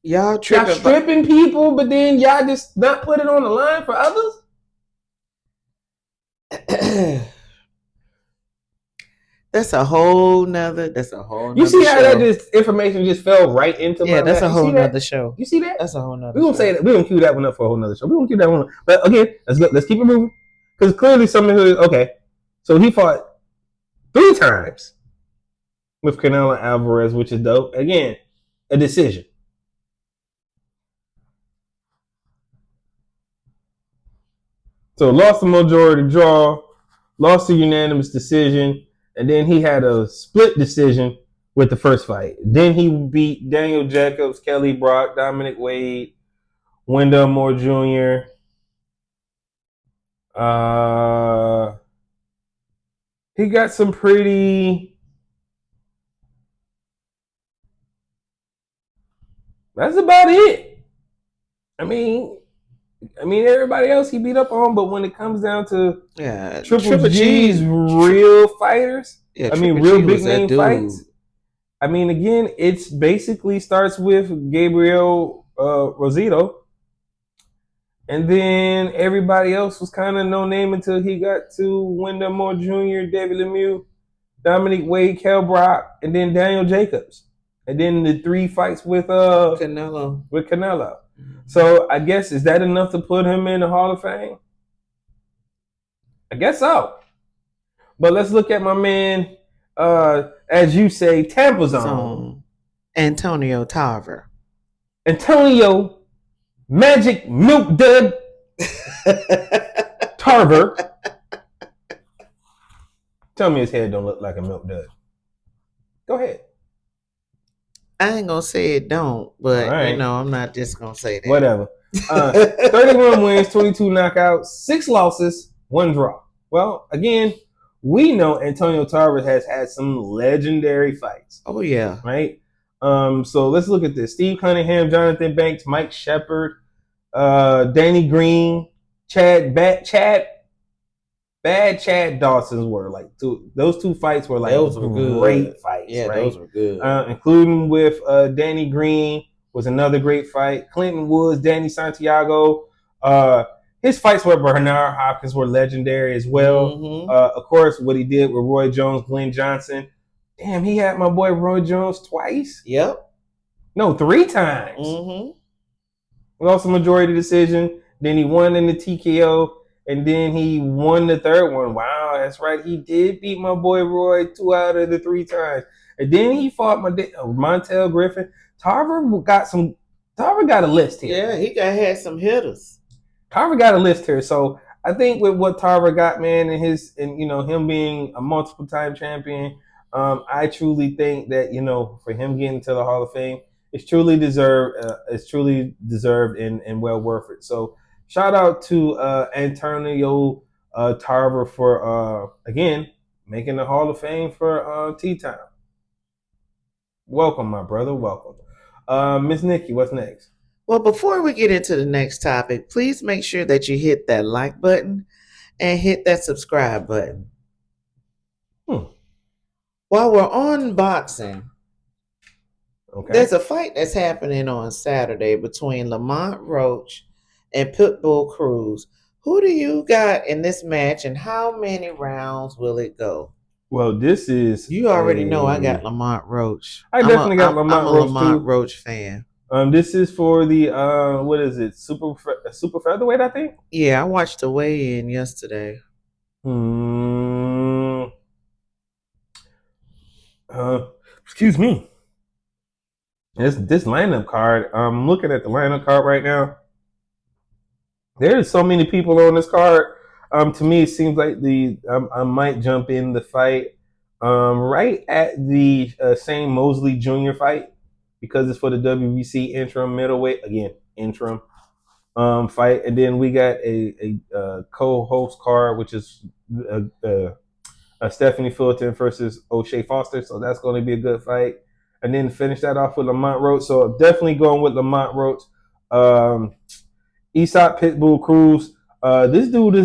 Y'all stripping people, but then y'all just not put it on the line for others? That's a whole nother. You see how that just information just fell right into my that's a whole nother show. You see that? That's a whole nother. We're gonna say that. We're gonna cue that one up for a whole nother show. We're gonna cue that one up. But again, let's keep it moving. Because clearly something okay. So he fought 3 times with Canelo Alvarez, which is dope. Again, a decision. So lost the majority draw, lost the unanimous decision, and then he had a split decision with the first fight. Then he beat Daniel Jacobs, Kelly Brock, Dominic Wade, Wendell Moore Jr. He got some pretty. That's about it. I mean, everybody else he beat up on, but when it comes down to Triple G's real fighters, real big name fights. Again, it's basically starts with Gabriel Rosito, and then everybody else was kind of no name until he got to Wendell Moore Jr., David Lemieux, Dominic Wade, Kell Brock, and then Daniel Jacobs, and then the 3 fights with Canelo. So I guess, is that enough to put him in the Hall of Fame? I guess so. But let's look at my man, as you say, Tampa's own AntonioTarver. Antonio Magic Milk Dud Tarver. Tell me his head don't look like a milk dud. Go ahead. I ain't gonna say it don't, but I'm not just gonna say that. Whatever. 31 wins, 22 knockouts, 6 losses, 1 draw. Well, again, we know AntonioTarver has had some legendary fights. Oh yeah. Right? So let's look at this. Steve Cunningham, Jonathan Banks, Mike Shepard, Danny Green, Chad Dawson's were like those 2 fights were like those were great fights. Yeah, right? Those were good. Including with Danny Green was another great fight. Clinton Woods, Danny Santiago. His fights with Bernard Hopkins were legendary as well. Of course, what he did with Roy Jones, Glenn Johnson. Damn, he had my boy Roy Jones twice. Yep. No, 3 times. Lost a majority decision. Then he won in the TKO. And then he won the 3rd one. Wow, that's right. He did beat my boy Roy 2 out of the 3 times. And then he fought Montel Griffin. Tarver got a list here. Yeah, he had some hitters. Tarver got a list here. So I think with what Tarver got, man, and him being a multiple time champion, I truly think that, for him getting to the Hall of Fame, it's truly deserved. And well worth it. So shout out to Antonio Tarver for again making the Hall of Fame for T-Town. Welcome, my brother. Welcome. Miss Nikki, what's next? Well, before we get into the next topic, please make sure that you hit that like button and hit that subscribe button. While we're on boxing, Okay. there's a fight that's happening on Saturday between Lamont Roach and Pitbull Cruz. Who do you got in this match, and how many rounds will it go? Well, this is You already know I got Lamont Roach. I definitely got I'm Lamont a Roach Lamont too. Roach fan. This is for the what is it? Super featherweight, I think. Yeah, I watched the weigh-in yesterday. Excuse me. This lineup card. I'm looking at the lineup card right now. There's so many people on this card. To me, it seems like I might jump in the fight right at the same Mosley Jr. fight because it's for the WBC interim middleweight interim fight, and then we got a co-host card which is Stephanie Fulton versus O'Shea Foster, so that's going to be a good fight. And then finish that off with Lamont Roach. So I'm definitely going with Lamont Roach. Aesop Pitbull Cruz. This dude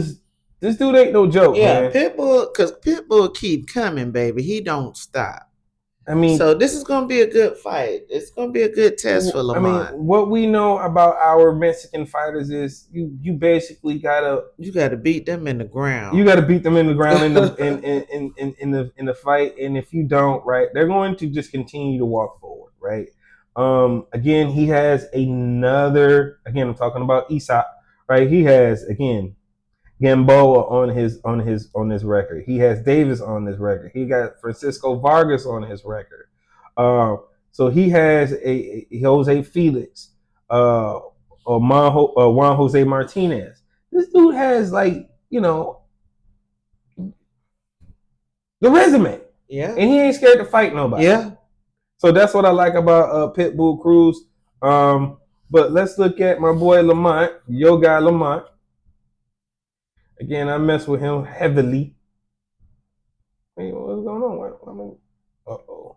ain't no joke, man. Pitbull keep coming, baby. He don't stop. I mean, so this is gonna be a good fight. It's gonna be a good test for Lamont. I mean, what we know about our Mexican fighters is you basically gotta beat them in the ground. You gotta beat them in the ground in the fight, and if you don't, right, they're going to just continue to walk forward, right? Again, he has another. Again, I'm talking about Aesop, right? He has again Gamboa on his record. He has Davis on his record. He got Francisco Vargas on his record. So he has a Jose Felix, or Juan Jose Martinez. This dude has the resume. Yeah, and he ain't scared to fight nobody. Yeah. So that's what I like about Pitbull Cruz. But let's look at my boy Lamont, your guy Lamont. Again, I mess with him heavily. Hey, what's going on? Uh-oh.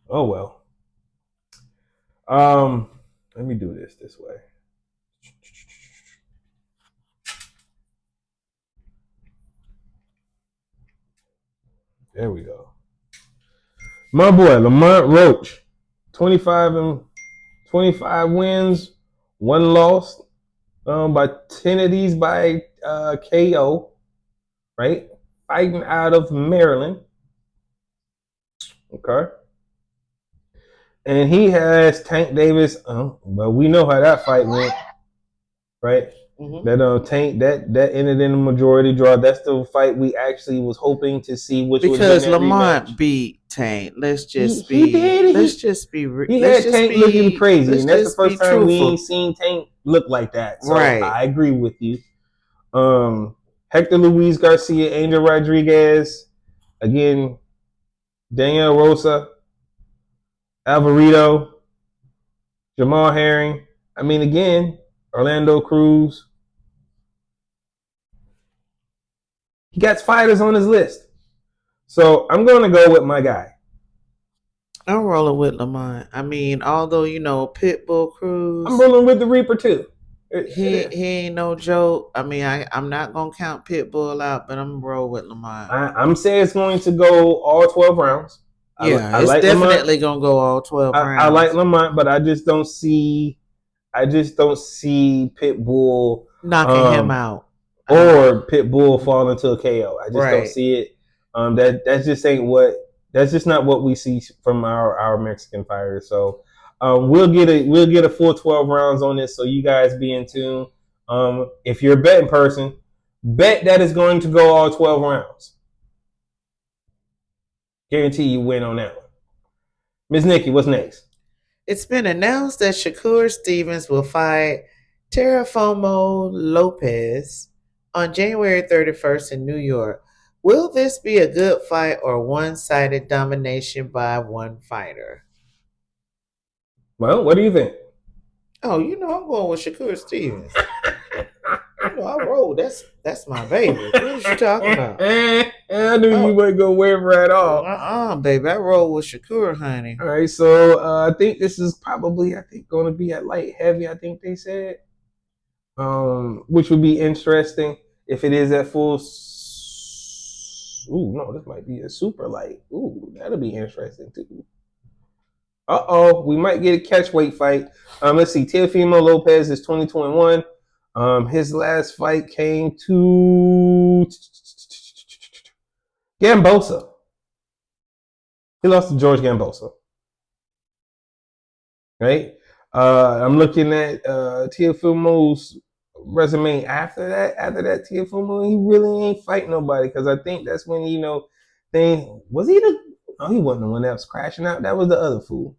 Oh, well. Let me do this way. There we go. My boy, Lamont Roach. 25 wins, 1 loss. By 10 of these by KO, right? Fighting out of Maryland. Okay. And he has Tank Davis. But we know how that fight went, right? Mm-hmm. That Tank that ended in a majority draw. That's the fight we actually was hoping to see, because Lamont beat Tank. Let's just be He had Tank looking crazy, and that's the first time we ain't seen Tank look like that. So right. I agree with you. Hector Luis Garcia, Angel Rodriguez, again, Daniel Rosa, Alvarito, Jamal Herring. I mean, again, Orlando Cruz. He got fighters on his list. So I'm going to go with my guy. I'm rolling with Lamont. I mean, although, Pitbull Cruz. I'm rolling with the Reaper too. He ain't no joke. I mean, I'm not going to count Pitbull out, but I'm going to roll with Lamont. I'm saying it's going to go all 12 rounds. Yeah, it's like definitely going to go all 12 rounds. I like Lamont, but I just don't see Pitbull knocking him out. Or Pitbull falling to a KO. I just don't see it. That just ain't what. That's just not what we see from our Mexican fighters. So we'll get a full 12 rounds on this. So you guys be in tune. If you're a betting person, bet that is going to go all 12 rounds. Guarantee you win on that one. Ms. Nikki, what's next? It's been announced that Shakur Stevens will fight Teofimo Lopez on January 31st in New York. Will this be a good fight or one-sided domination by one fighter? Well, what do you think? Oh, I'm going with Shakur Stevens. I roll. That's my baby. What are you talking about? I knew you weren't going to win at all. Baby. I roll with Shakur, honey. All right, so I think this is probably, going to be at light heavy, I think they said. Which would be interesting if it is at full Ooh, no, this might be a super light. Ooh, that'll be interesting too. We might get a catchweight fight. Let's see. Teofimo Lopez is 2021. His last fight came to Gambosa. He lost to George Gambosa. Right? I'm looking at Teofimo's resume after that. After that, Teofimo, he really ain't fight nobody because I think that's when was he the? Oh, he wasn't the one that was crashing out. That was the other fool.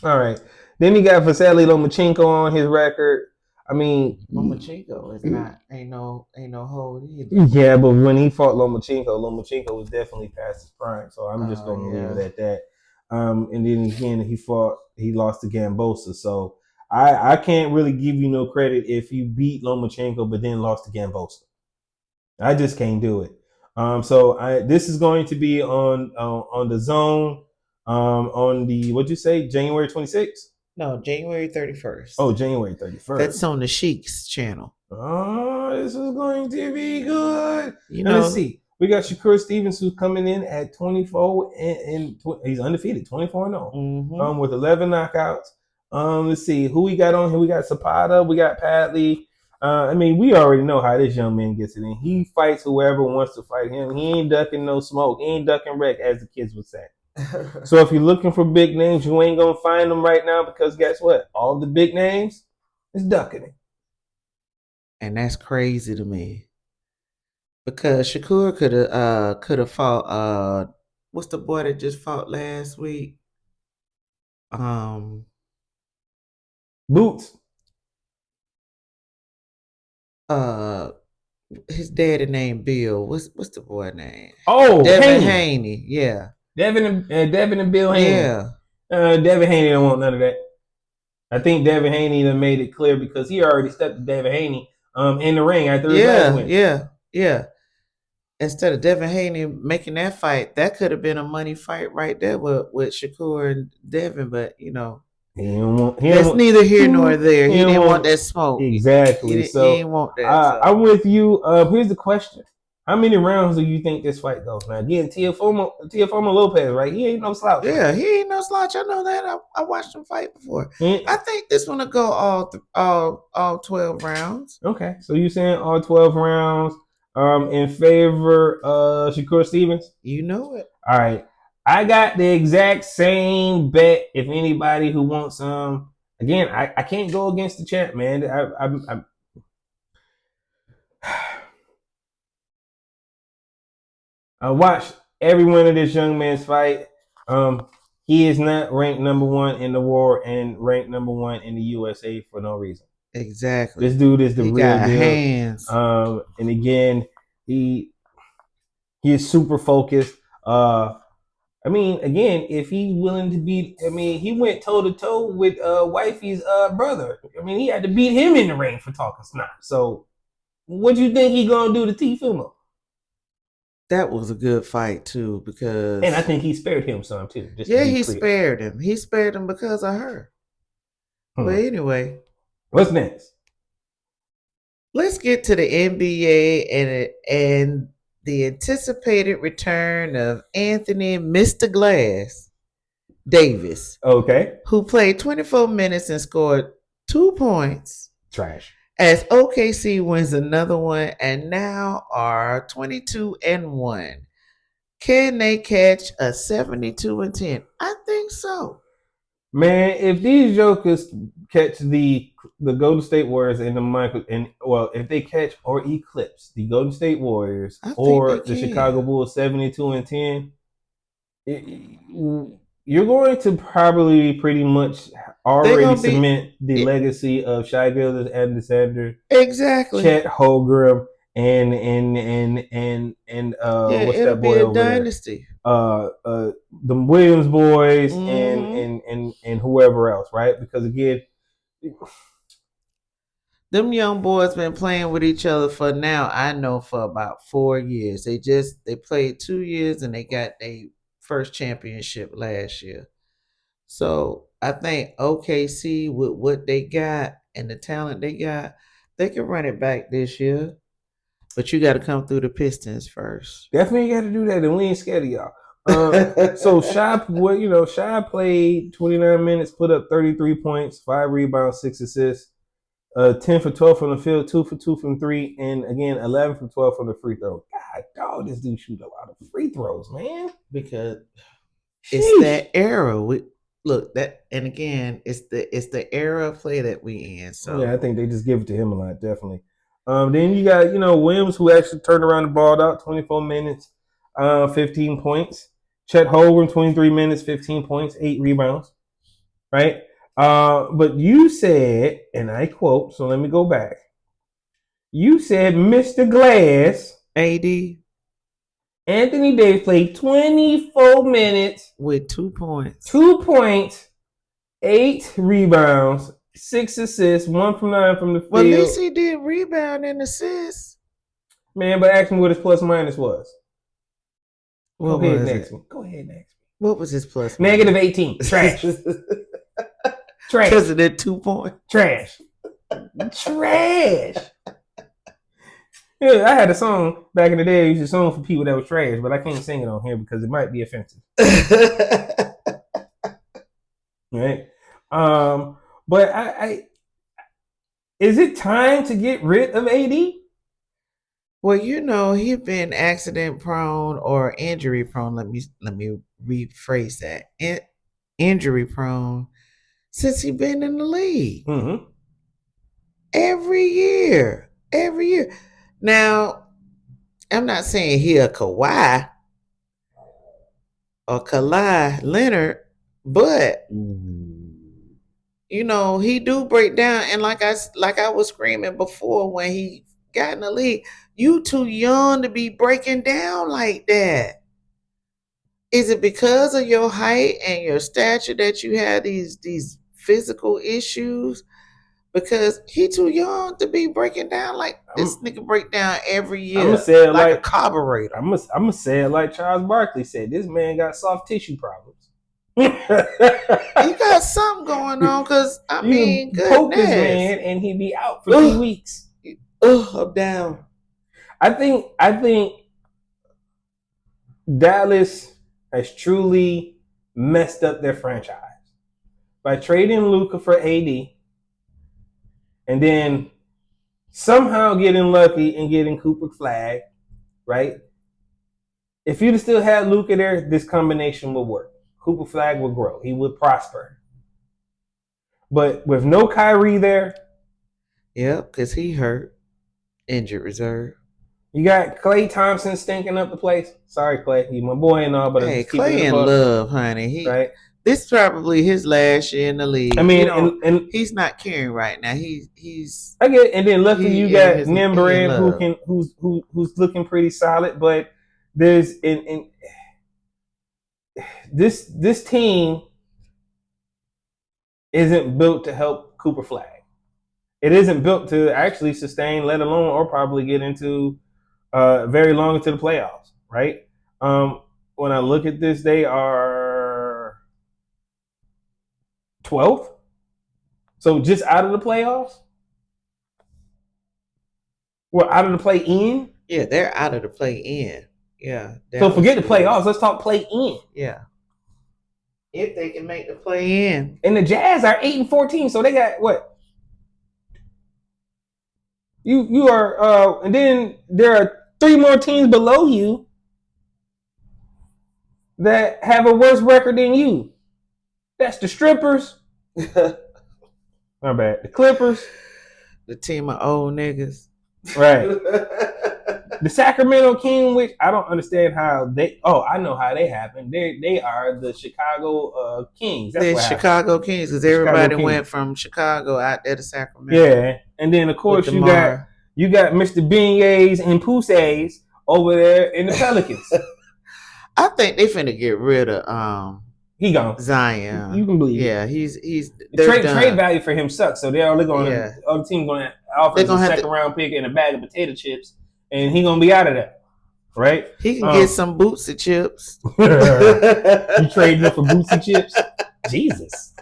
All right. Then he got Vasily Lomachenko on his record. I mean, Lomachenko is not ain't no hold either. Yeah, but when he fought Lomachenko was definitely past his prime. So I'm just gonna leave it at that. And then again, he lost to Gambosa. So I can't really give you no credit if you beat Lomachenko but then lost to Gambosa. I just can't do it. This is going to be on the zone. On the what'd you say, January 26th? No, January 31st. Oh, January 31st. That's on the Sheik's channel. Oh, this is going to be good. Let's see. We got Shakur Stevens who's coming in at 24 and he's undefeated, 24-0. With 11 knockouts. Let's see who we got on here. We got Zapata, we got Padley. We already know how this young man gets it in. He fights whoever wants to fight him. He ain't ducking no smoke. He ain't ducking wreck, as the kids would say. So if you're looking for big names, you ain't gonna find them right now because guess what? All the big names is ducking it. And that's crazy to me. Because Shakur could have fought what's the boy that just fought last week? Boots. His daddy named Bill. What's the boy name? Oh, Devin Haney. Yeah. Devin and Bill Haney. Yeah. Devin Haney don't want none of that. I think Devin Haney done made it clear because he already stepped to Devin Haney in the ring after his last win. Yeah. Instead of Devin Haney making that fight, that could have been a money fight right there with Shakur and Devin, but that's neither here nor there. He didn't want that smoke. Exactly. He didn't want that. I'm with you. Here's the question. How many rounds do you think this fight goes? Now, again, Teofimo Lopez, right? He ain't no slouch. Yeah, right? He ain't no slouch. I know that. I watched him fight before. I think this one will go all 12 rounds. Okay, so you saying all 12 rounds in favor of Shakur Stevens? You know it. All right. I got the exact same bet. If anybody who wants again, I can't go against the champ, man. I watched every one of this young man's fight. He is not ranked number one in the war and ranked number one in the USA for no reason. Exactly. This dude is the real deal. Hands. And again, he is super focused. Again, if he's willing to beat, he went toe to toe with wifey's brother. He had to beat him in the ring for talking snot. So, what do you think he gonna do to Teofimo? That was a good fight too, because and I think he spared him some too. He spared him. He spared him because of her. But anyway, what's next? Let's get to the NBA and the anticipated return of Anthony Mr. Glass Davis. Okay. Who played 24 minutes and scored 2 points. Trash. As OKC wins another one and now are 22-1. Can they catch a 72-10? I think so. Man, if these jokers catch the Golden State Warriors and if they catch or eclipse the Golden State Warriors or the Chicago Bulls 72-10, you're going to probably pretty much already cement the legacy of Shai Gilgeous-Alexander, exactly, Chet Holmgren, and what's that boy over dynasty. The Williams boys and whoever else, right? Because again, them young boys been playing with each other for about 4 years. They played 2 years and they got their first championship last year. So I think OKC with what they got and the talent they got, they can run it back this year. But you got to come through the Pistons first. Definitely got to do that, and we ain't scared of y'all. So Shy played 29 minutes, put up 33 points, 5 rebounds, 6 assists, 10 for 12 from the field, 2 for 2 from 3, and again 11 for 12 from the free throw. God, dog, this dude shoot a lot of free throws, man. Because it's that era. And again, it's the era of play that we in. So yeah, I think they just give it to him a lot, definitely. Then you got Williams, who actually turned around the ball out, 24 minutes, 15 points. Chet Holmgren, 23 minutes, 15 points, 8 rebounds. Right? But you said, and I quote, so let me go back. You said Mr. Glass, AD, Anthony Davis played 24 minutes with 2 points. 2 points, 8 rebounds, 6 assists, 1 from 9 from the field. Well, at least he did rebound and assists. Man, but ask me what his plus minus was. Go ahead and ask me. What was his plus minus? -18. Trash. Trash. Because of that 2 point. Trash. Trash. Yeah, I had a song back in the day. I used to song for people that was trash, but I can't sing it on here because it might be offensive. Right? But I is it time to get rid of AD? Well, he's been accident prone or injury prone. Let me rephrase that. Injury prone since he's been in the league. Mm-hmm. Every year. Now, I'm not saying he a Kawhi or Kawhi Leonard, but he do break down. And like I was screaming before when he got in the league, you too young to be breaking down like that. Is it because of your height and your stature that you have these physical issues? Because he too young to be breaking down like this nigga break down every year. I'm gonna say it like a carburetor. I'm gonna say it like Charles Barkley said. This man got soft tissue problems. He got something going on because goodness. Poke this man and he be out for 2 weeks. I'm down. I think Dallas has truly messed up their franchise by trading Luka for AD. And then somehow getting lucky and getting Cooper Flag, right? If you'd still had Luka there, this combination would work. Cooper Flag would grow. He would prosper. But with no Kyrie there. Yep, because he hurt. Injured reserve. You got Klay Thompson stinking up the place. Sorry, Klay. He's my boy and all, but hey, Klay in love, honey. Right? This is probably his last year in the league. I mean, and he's not carrying right now. He's. I get, and then luckily you got Nimbaran who's looking pretty solid, but there's in this team isn't built to help Cooper Flag. It isn't built to actually sustain, let alone or probably get into very long into the playoffs, right? When I look at this, they are 12th. So just out of the playoffs? Well, out of the play-in? Yeah, they're out of the play-in. Yeah. So forget the playoffs. Let's talk play-in. Yeah. If they can make the play-in. And the Jazz are 8-14, so they got what? You are, and then there are 3 more teams below you that have a worse record than you. That's the strippers. My bad. The Clippers. The team of old niggas. Right. The Sacramento Kings, which I don't understand how they. Oh, I know how they happened. They are the Chicago Kings. They're Chicago Kings because everybody went from Chicago out there to Sacramento. Yeah, and then of course you got Mr. Beignets and Pousses over there in the Pelicans. I think they finna get rid of he gone. Zion. You can believe. Yeah, he's trade value for him sucks. So they're only going to other team going to offer a second round pick and a bag of potato chips, and he gonna be out of that, right? He can get some Bootsy chips. You trading up for Bootsy chips? Jesus.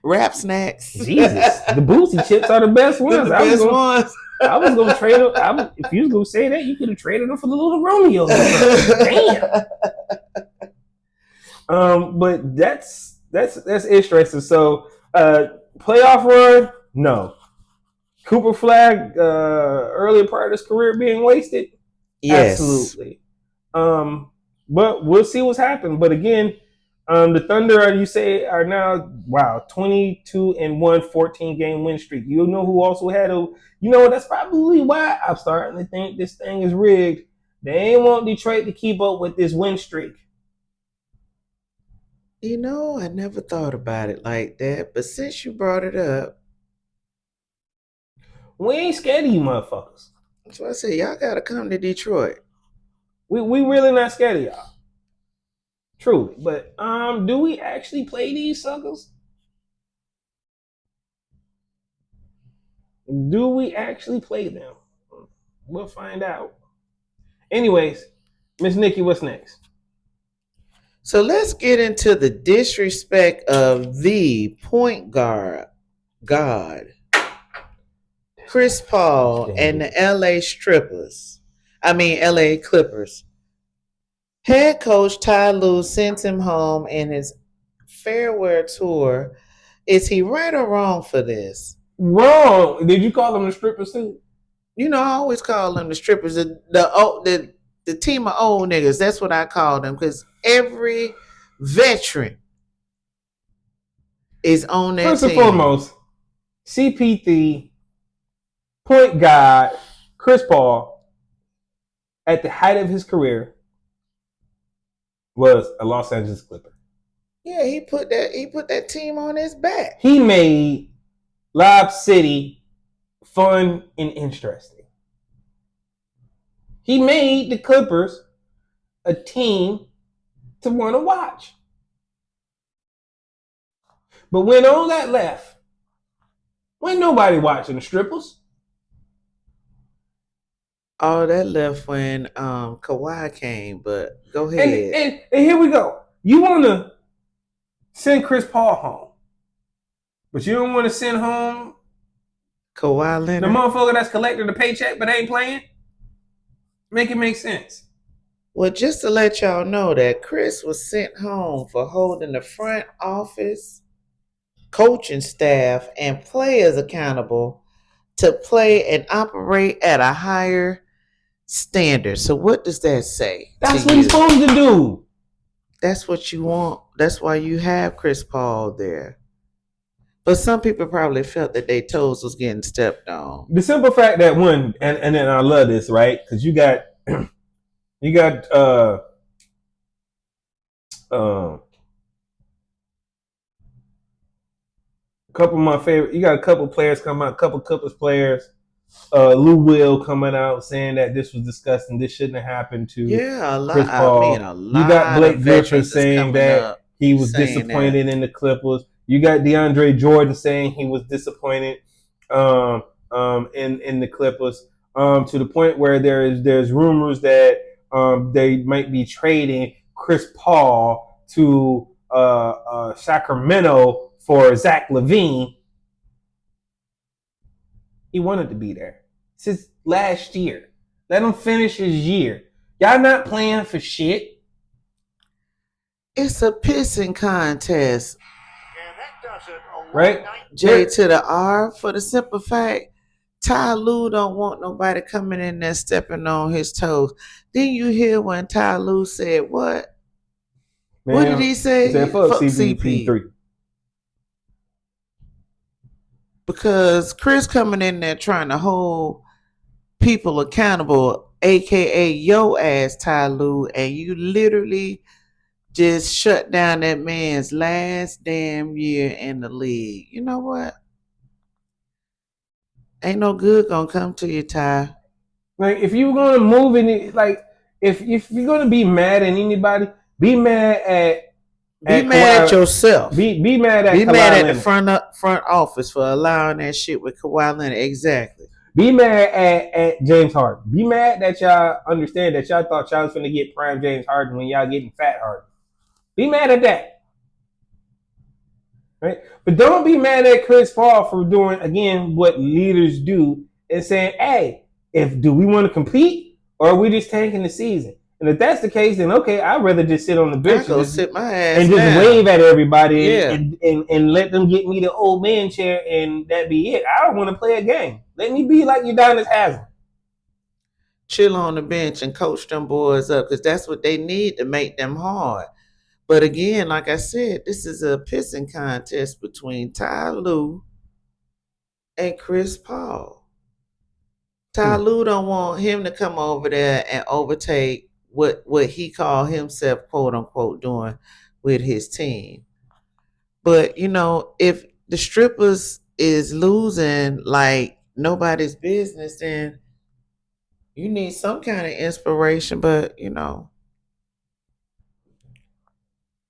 Rap snacks. Jesus. The Bootsy chips are the best ones. The best ones. I was gonna trade him. If you was gonna say that, you could have traded him for the little Romeos or something. Damn. But that's interesting. So, playoff run, no. Cooper Flag, earlier part of his career being wasted, Yes. absolutely. But we'll see what's happened. But again, the Thunder, you say, are now 22-1, 14-game win streak. You know who also had that's probably why I'm starting to think this thing is rigged. They ain't want Detroit to keep up with this win streak. I never thought about it like that, but since you brought it up, we ain't scared of you motherfuckers. that's why I say y'all gotta come to Detroit. We really not scared of y'all. Truly. But do we actually play these suckers? Do we actually play them? We'll find out. Anyways, Miss Nikki, what's next? So let's get into the disrespect of the point guard, Chris Paul, and the LA Clippers. Head coach Ty Lue sent him home in his farewell tour. Is he right or wrong for this? Wrong. Did you call them the strippers too? I always call them the strippers. The team of old niggas. That's what I call them, because every veteran is on that team. First and foremost, CP3, point guard, Chris Paul, at the height of his career, was a Los Angeles Clipper. Yeah, he put that team on his back. He made Lob City fun and interesting. He made the Clippers a team to want to watch. But when all that left, when nobody watching the strippers. All that left when Kawhi came, but go ahead. And here we go. You want to send Chris Paul home, but you don't want to send home Kawhi Leonard, the motherfucker that's collecting the paycheck but ain't playing? Make it make sense. Well, just to let y'all know that Chris was sent home for holding the front office, coaching staff, and players accountable to play and operate at a higher standard. So what does that say? That's what he's supposed to do. That's what you want. That's why you have Chris Paul there. But some people probably felt that their toes was getting stepped on. The simple fact that one, and then I love this, right? Because you got a couple of my favorite. You got a couple players come out, a couple Clippers players. Lou Will coming out saying that this was disgusting. This shouldn't have happened to Chris Paul. You got Blake Griffin saying that he was disappointed in the Clippers. You got DeAndre Jordan saying he was disappointed in the Clippers. To the point where there's rumors that they might be trading Chris Paul to Sacramento for Zach LaVine. He wanted to be there since last year. Let him finish his year. Y'all not playing for shit. It's a pissing contest. Right? J2DaR, for the simple fact, Ty Lue don't want nobody coming in there stepping on his toes. Didn't you hear when Ty Lue said what? Man, what did he say? He said fuck CP3. Because Chris coming in there trying to hold people accountable, aka your ass, Ty Lue, and you literally just shut down that man's last damn year in the league. You know what? Ain't no good gonna come to you, Ty. Like, if you're gonna move in it, like if you're gonna be mad at anybody, be mad at yourself. Be mad at the front office for allowing that shit with Kawhi Leonard. Exactly. Be mad at James Harden. Be mad that y'all understand that y'all thought y'all was gonna get prime James Harden when y'all getting fat Harden. Be mad at that. Right? But don't be mad at Chris Paul for doing, again, what leaders do and saying, "Hey, do we want to compete or are we just tanking the season?" And if that's the case, then okay, I'd rather just sit on the bench sit my ass and just down. wave at everybody Yeah. and let them get me the old man chair and that be it. I don't want to play a game. Let me be like Udonis Haslam. Chill on the bench and coach them boys up because that's what they need to make them hard. But again, like I said, this is a pissing contest between Ty Lue and Chris Paul. Ty Lue don't want him to come over there and overtake what he called himself, quote unquote, doing with his team. But you know, if the strippers is losing like nobody's business, then you need some kind of inspiration. But you know,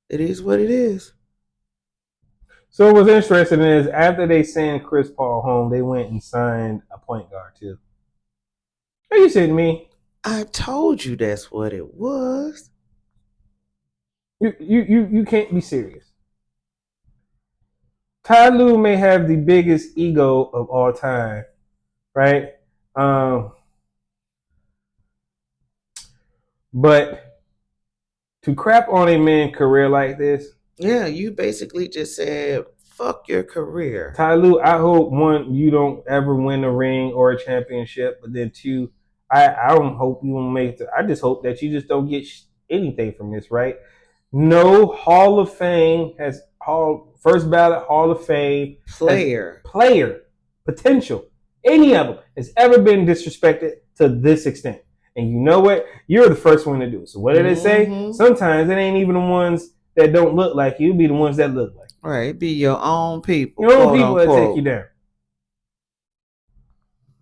it is what it is. So what's interesting is after they sent Chris Paul home, they went and signed a point guard too. Are you kidding me? I told you that's what it was. You can't be serious. Ty Lue may have the biggest ego of all time, right? But to crap on a man's career like this, yeah, you basically just said fuck your career. Ty Lue, I hope one, you don't ever win a ring or a championship, but then two, I don't hope you will make it. I just hope that you just don't get anything from this, right? No Hall of Fame first ballot Hall of Fame player potential, any of them has ever been disrespected to this extent. And you know what? You're the first one to do it. So what did they say? Sometimes it ain't even the ones that don't look like you, be the ones that look like you. Right, be your own people. Your own people that take you down.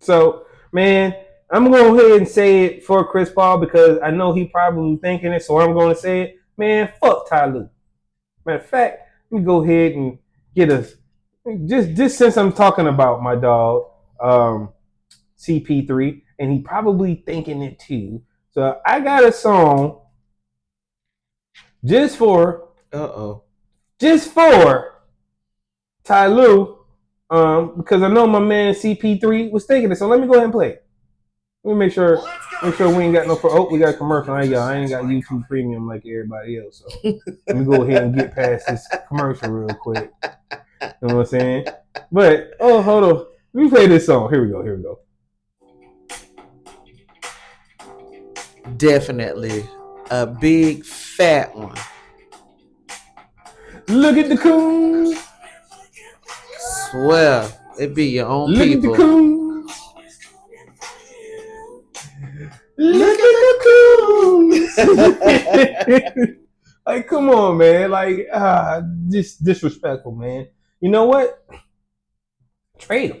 So, man, I'm going to go ahead and say it for Chris Paul because I know he probably thinking it, so I'm going to say it. Man, fuck Ty Lue. Matter of fact, let me go ahead and get us, just since I'm talking about my dog, CP3, and he probably thinking it too. So I got a song just for Ty Lue, because I know my man CP3 was thinking it. So let me go ahead and play it. Let me make sure we ain't got no. We got a commercial. I ain't got YouTube Premium like everybody else. So let me go ahead and get past this commercial real quick. You know what I'm saying? But hold on. Let me play this song. Here we go. Definitely a big fat one. Look at the coons. Swear, it be your own Look people. At the coons. Look at the coons. Like, come on, man. Like, just disrespectful, man. You know what? Trade him.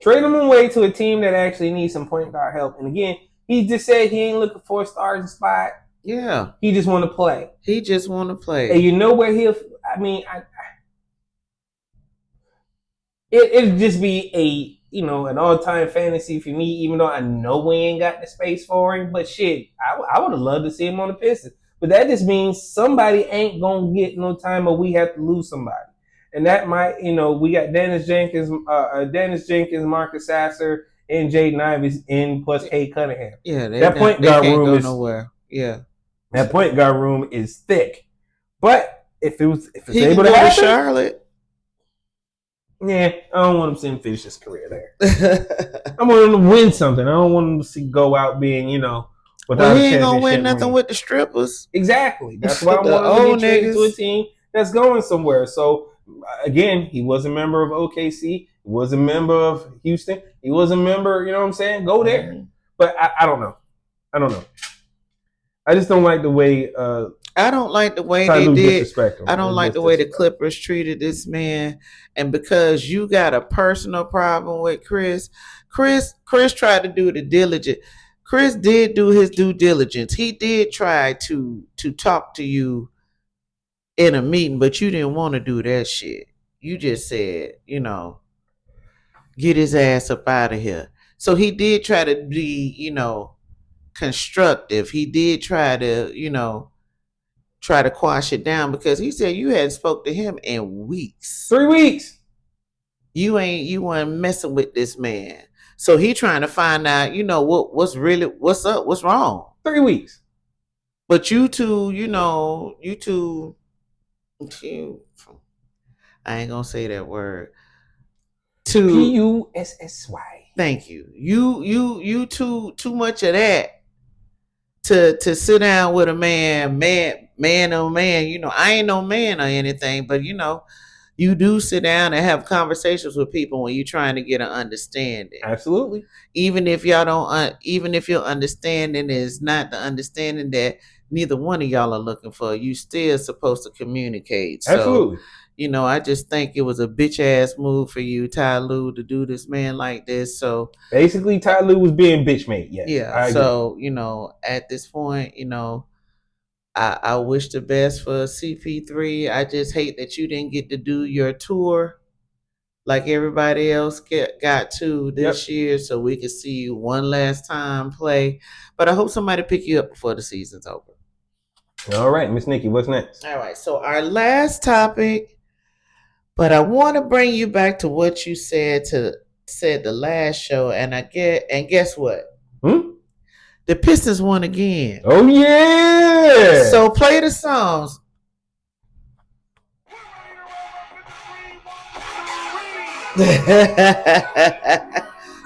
Trade him away to a team that actually needs some point guard help. And again, he just said he ain't looking for a starting spot. Yeah. He just want to play. And you know where it'd just be an all-time fantasy for me, even though I know we ain't got the space for him. But shit, I would have loved to see him on the Pistons. But that just means somebody ain't going to get no time or we have to lose somebody. And that might, we got Dennis Jenkins, Marcus Sasser, and Jaden Ivey's in, plus Kate Cunningham. Yeah, that point guard room is nowhere. Yeah, that point guard room is thick. But if it's able to happen, Charlotte. Yeah, I don't want him to finish his career there. I want him to win something. I don't want him to go out being, without he ain't gonna win nothing with the strippers. Exactly. That's why I want him to get traded to a team that's going somewhere. So again, he was a member of OKC. He was a member of Houston. He was a member. You know what I'm saying? Go there. Mm-hmm. But I don't know. I just don't like the way. I don't like the way they did. I don't like the way the Clippers treated this man. And because you got a personal problem with Chris tried to do the diligence. Chris did do his due diligence. He did try to talk to you in a meeting, but you didn't want to do that shit. You just said, get his ass up out of here. So he did try to be, constructive. He did try to, quash it down because he said you hadn't spoke to him in weeks. 3 weeks. You weren't messing with this man. So he trying to find out, what's up, what's wrong. 3 weeks. But you two, I ain't gonna say that word. PUSSY. Thank you. You too much of that to sit down with a man on man. I ain't no man or anything, but you do sit down and have conversations with people when you're trying to get an understanding. Absolutely. Even if y'all don't, even if your understanding is not the understanding that neither one of y'all are looking for, you still supposed to communicate. Absolutely. So, I just think it was a bitch ass move for you, Ty Lue, to do this man like this. So basically, Ty Lue was being bitch made. Yes. Yeah. So at this point, I wish the best for CP3. I just hate that you didn't get to do your tour like everybody else got to this year, so we could see you one last time play. But I hope somebody pick you up before the season's over. All right, Miss Nikki, what's next? All right, so our last topic, but I want to bring you back to what you said the last show, and guess what? The Pistons won again. Oh yeah! So play the songs.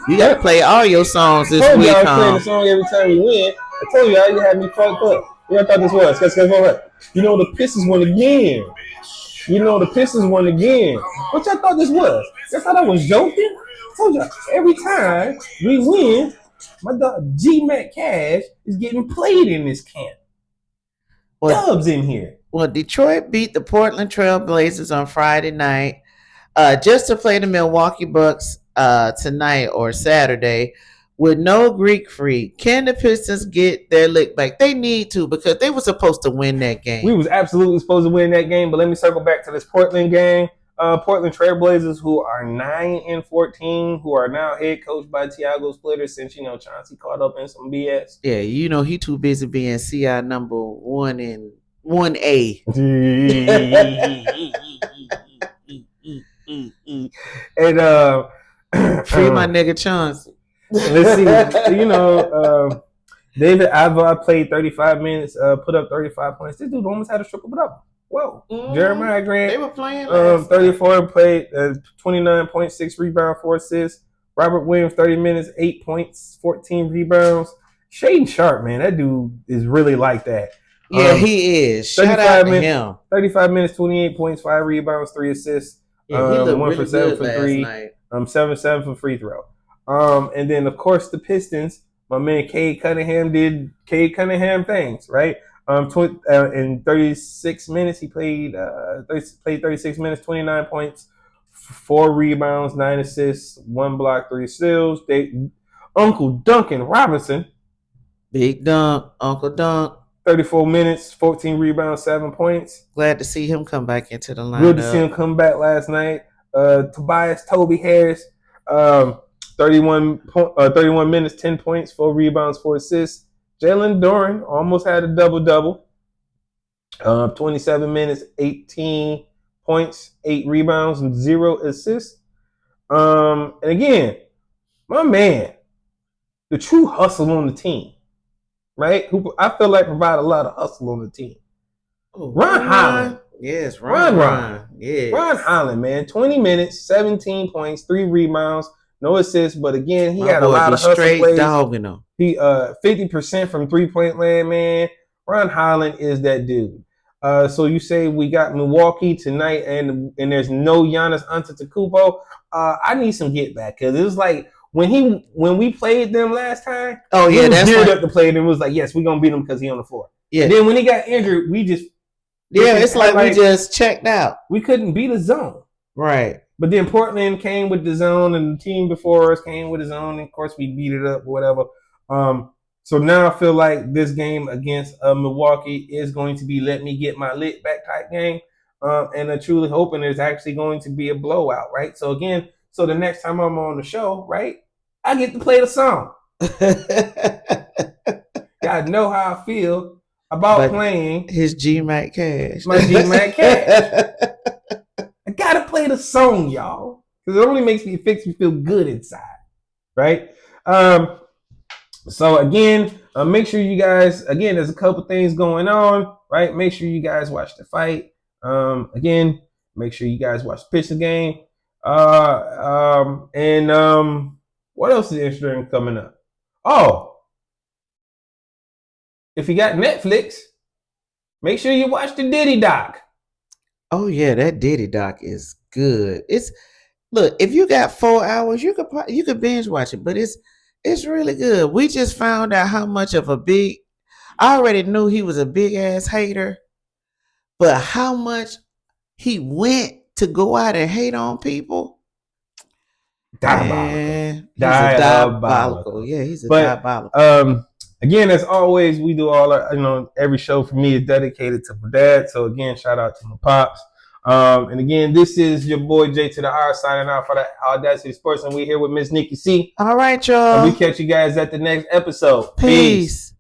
You gotta play all your songs this week. I was playing the song every time we win. I told you, you had me fucked up. What I thought this was? Guess what? The Pistons won again. The Pistons won again. What y'all thought this was? Y'all thought I was joking? I told you, every time we win, my dog G-Mac Cash is getting played in this camp. Dubs in here. Well, Detroit beat the Portland Trail Blazers on Friday night. Just to play the Milwaukee Bucks tonight or Saturday with no Greek Freak. Can the Pistons get their lick back? They need to, because they were supposed to win that game. We was absolutely supposed to win that game, but let me circle back to this Portland game. Portland Trail Blazers, who are 9-14, who are now head coached by Tiago Splitter, since Chauncey caught up in some BS. Yeah, he too busy being CI number 1 and 1A. And free my nigga Chauncey. Let's see. David Ava played 35 minutes, put up 35 points. This dude almost had a triple double. Whoa. Jeremiah Grant, they were playing 34, played 29.6 rebounds, 4 assists. Robert Williams, 30 minutes, 8 points, 14 rebounds. Shaden Sharp, man, that dude is really like that. Yeah, he is. Shout out to him. 35 minutes, 28 points, 5 rebounds, 3 assists. Yeah, he looked 1 really for 7 good for last 3. night. 7 for free throw. And then, of course, the Pistons, my man Cade Cunningham did Cade Cunningham things, right? In 36 minutes, he played 36 minutes, 29 points, 4 rebounds, 9 assists, 1 block, 3 steals. Uncle Duncan Robinson. Big Dunk, Uncle Dunk. 34 minutes, 14 rebounds, 7 points. Glad to see him come back into the lineup. Good to see him come back last night. Toby Harris, 31 minutes, 10 points, 4 rebounds, 4 assists. Jalen Duren almost had a double-double. 27 minutes, 18 points, 8 rebounds, and 0 assists. And again, my man, the true hustle on the team, right? Who I feel like provide a lot of hustle on the team. Ron Holland. Yes, Ron. Yes. Ron Holland, man. 20 minutes, 17 points, 3 rebounds, no assists. But again, he had a lot of hustle plays. Dogging him. He 50% from 3-point land, man. Ron Holland is that dude. So you say we got Milwaukee tonight, and there's no Giannis Antetokounmpo. I need some get back, because it was like when we played them last time. Oh yeah, that's geared up to play them. It was like, yes, we're gonna beat them because he on the floor. Yeah. And then when he got injured, we just it's like we just checked out. We couldn't beat a zone, right? But then Portland came with the zone, and the team before us came with the zone, and of course we beat it up or whatever. So now I feel like this game against Milwaukee is going to be let me get my lit back type game. And I'm truly hoping it's actually going to be a blowout, right? So again, the next time I'm on the show, right, I get to play the song. Y'all know how I feel about playing his G-Mac Cash. My G-Mac Cash. I gotta play the song, y'all. Because it only makes me feel good inside. right? So again, make sure you guys, again, there's a couple things going on, right? Make sure you guys watch the fight. Again, make sure you guys watch the pitch game. And what else is interesting coming up? Oh, if you got Netflix, make sure you watch the Diddy doc. Oh yeah, that Diddy doc is good. Look, if you got 4 hours, you could binge watch it, but it's really good. We just found out how much of a big. I already knew he was a big ass hater, but how much he went to go out and hate on people. Diabolical. Man, he's a diabolical. Yeah, he's a diabolical. Again, as always, we do all our, every show for me is dedicated to my dad. So again, shout out to my pops. And again, this is your boy J2DaR signing out for the AwwDacity Sports, and we here with Miss NikkiC. All right, y'all. And we catch you guys at the next episode. Peace.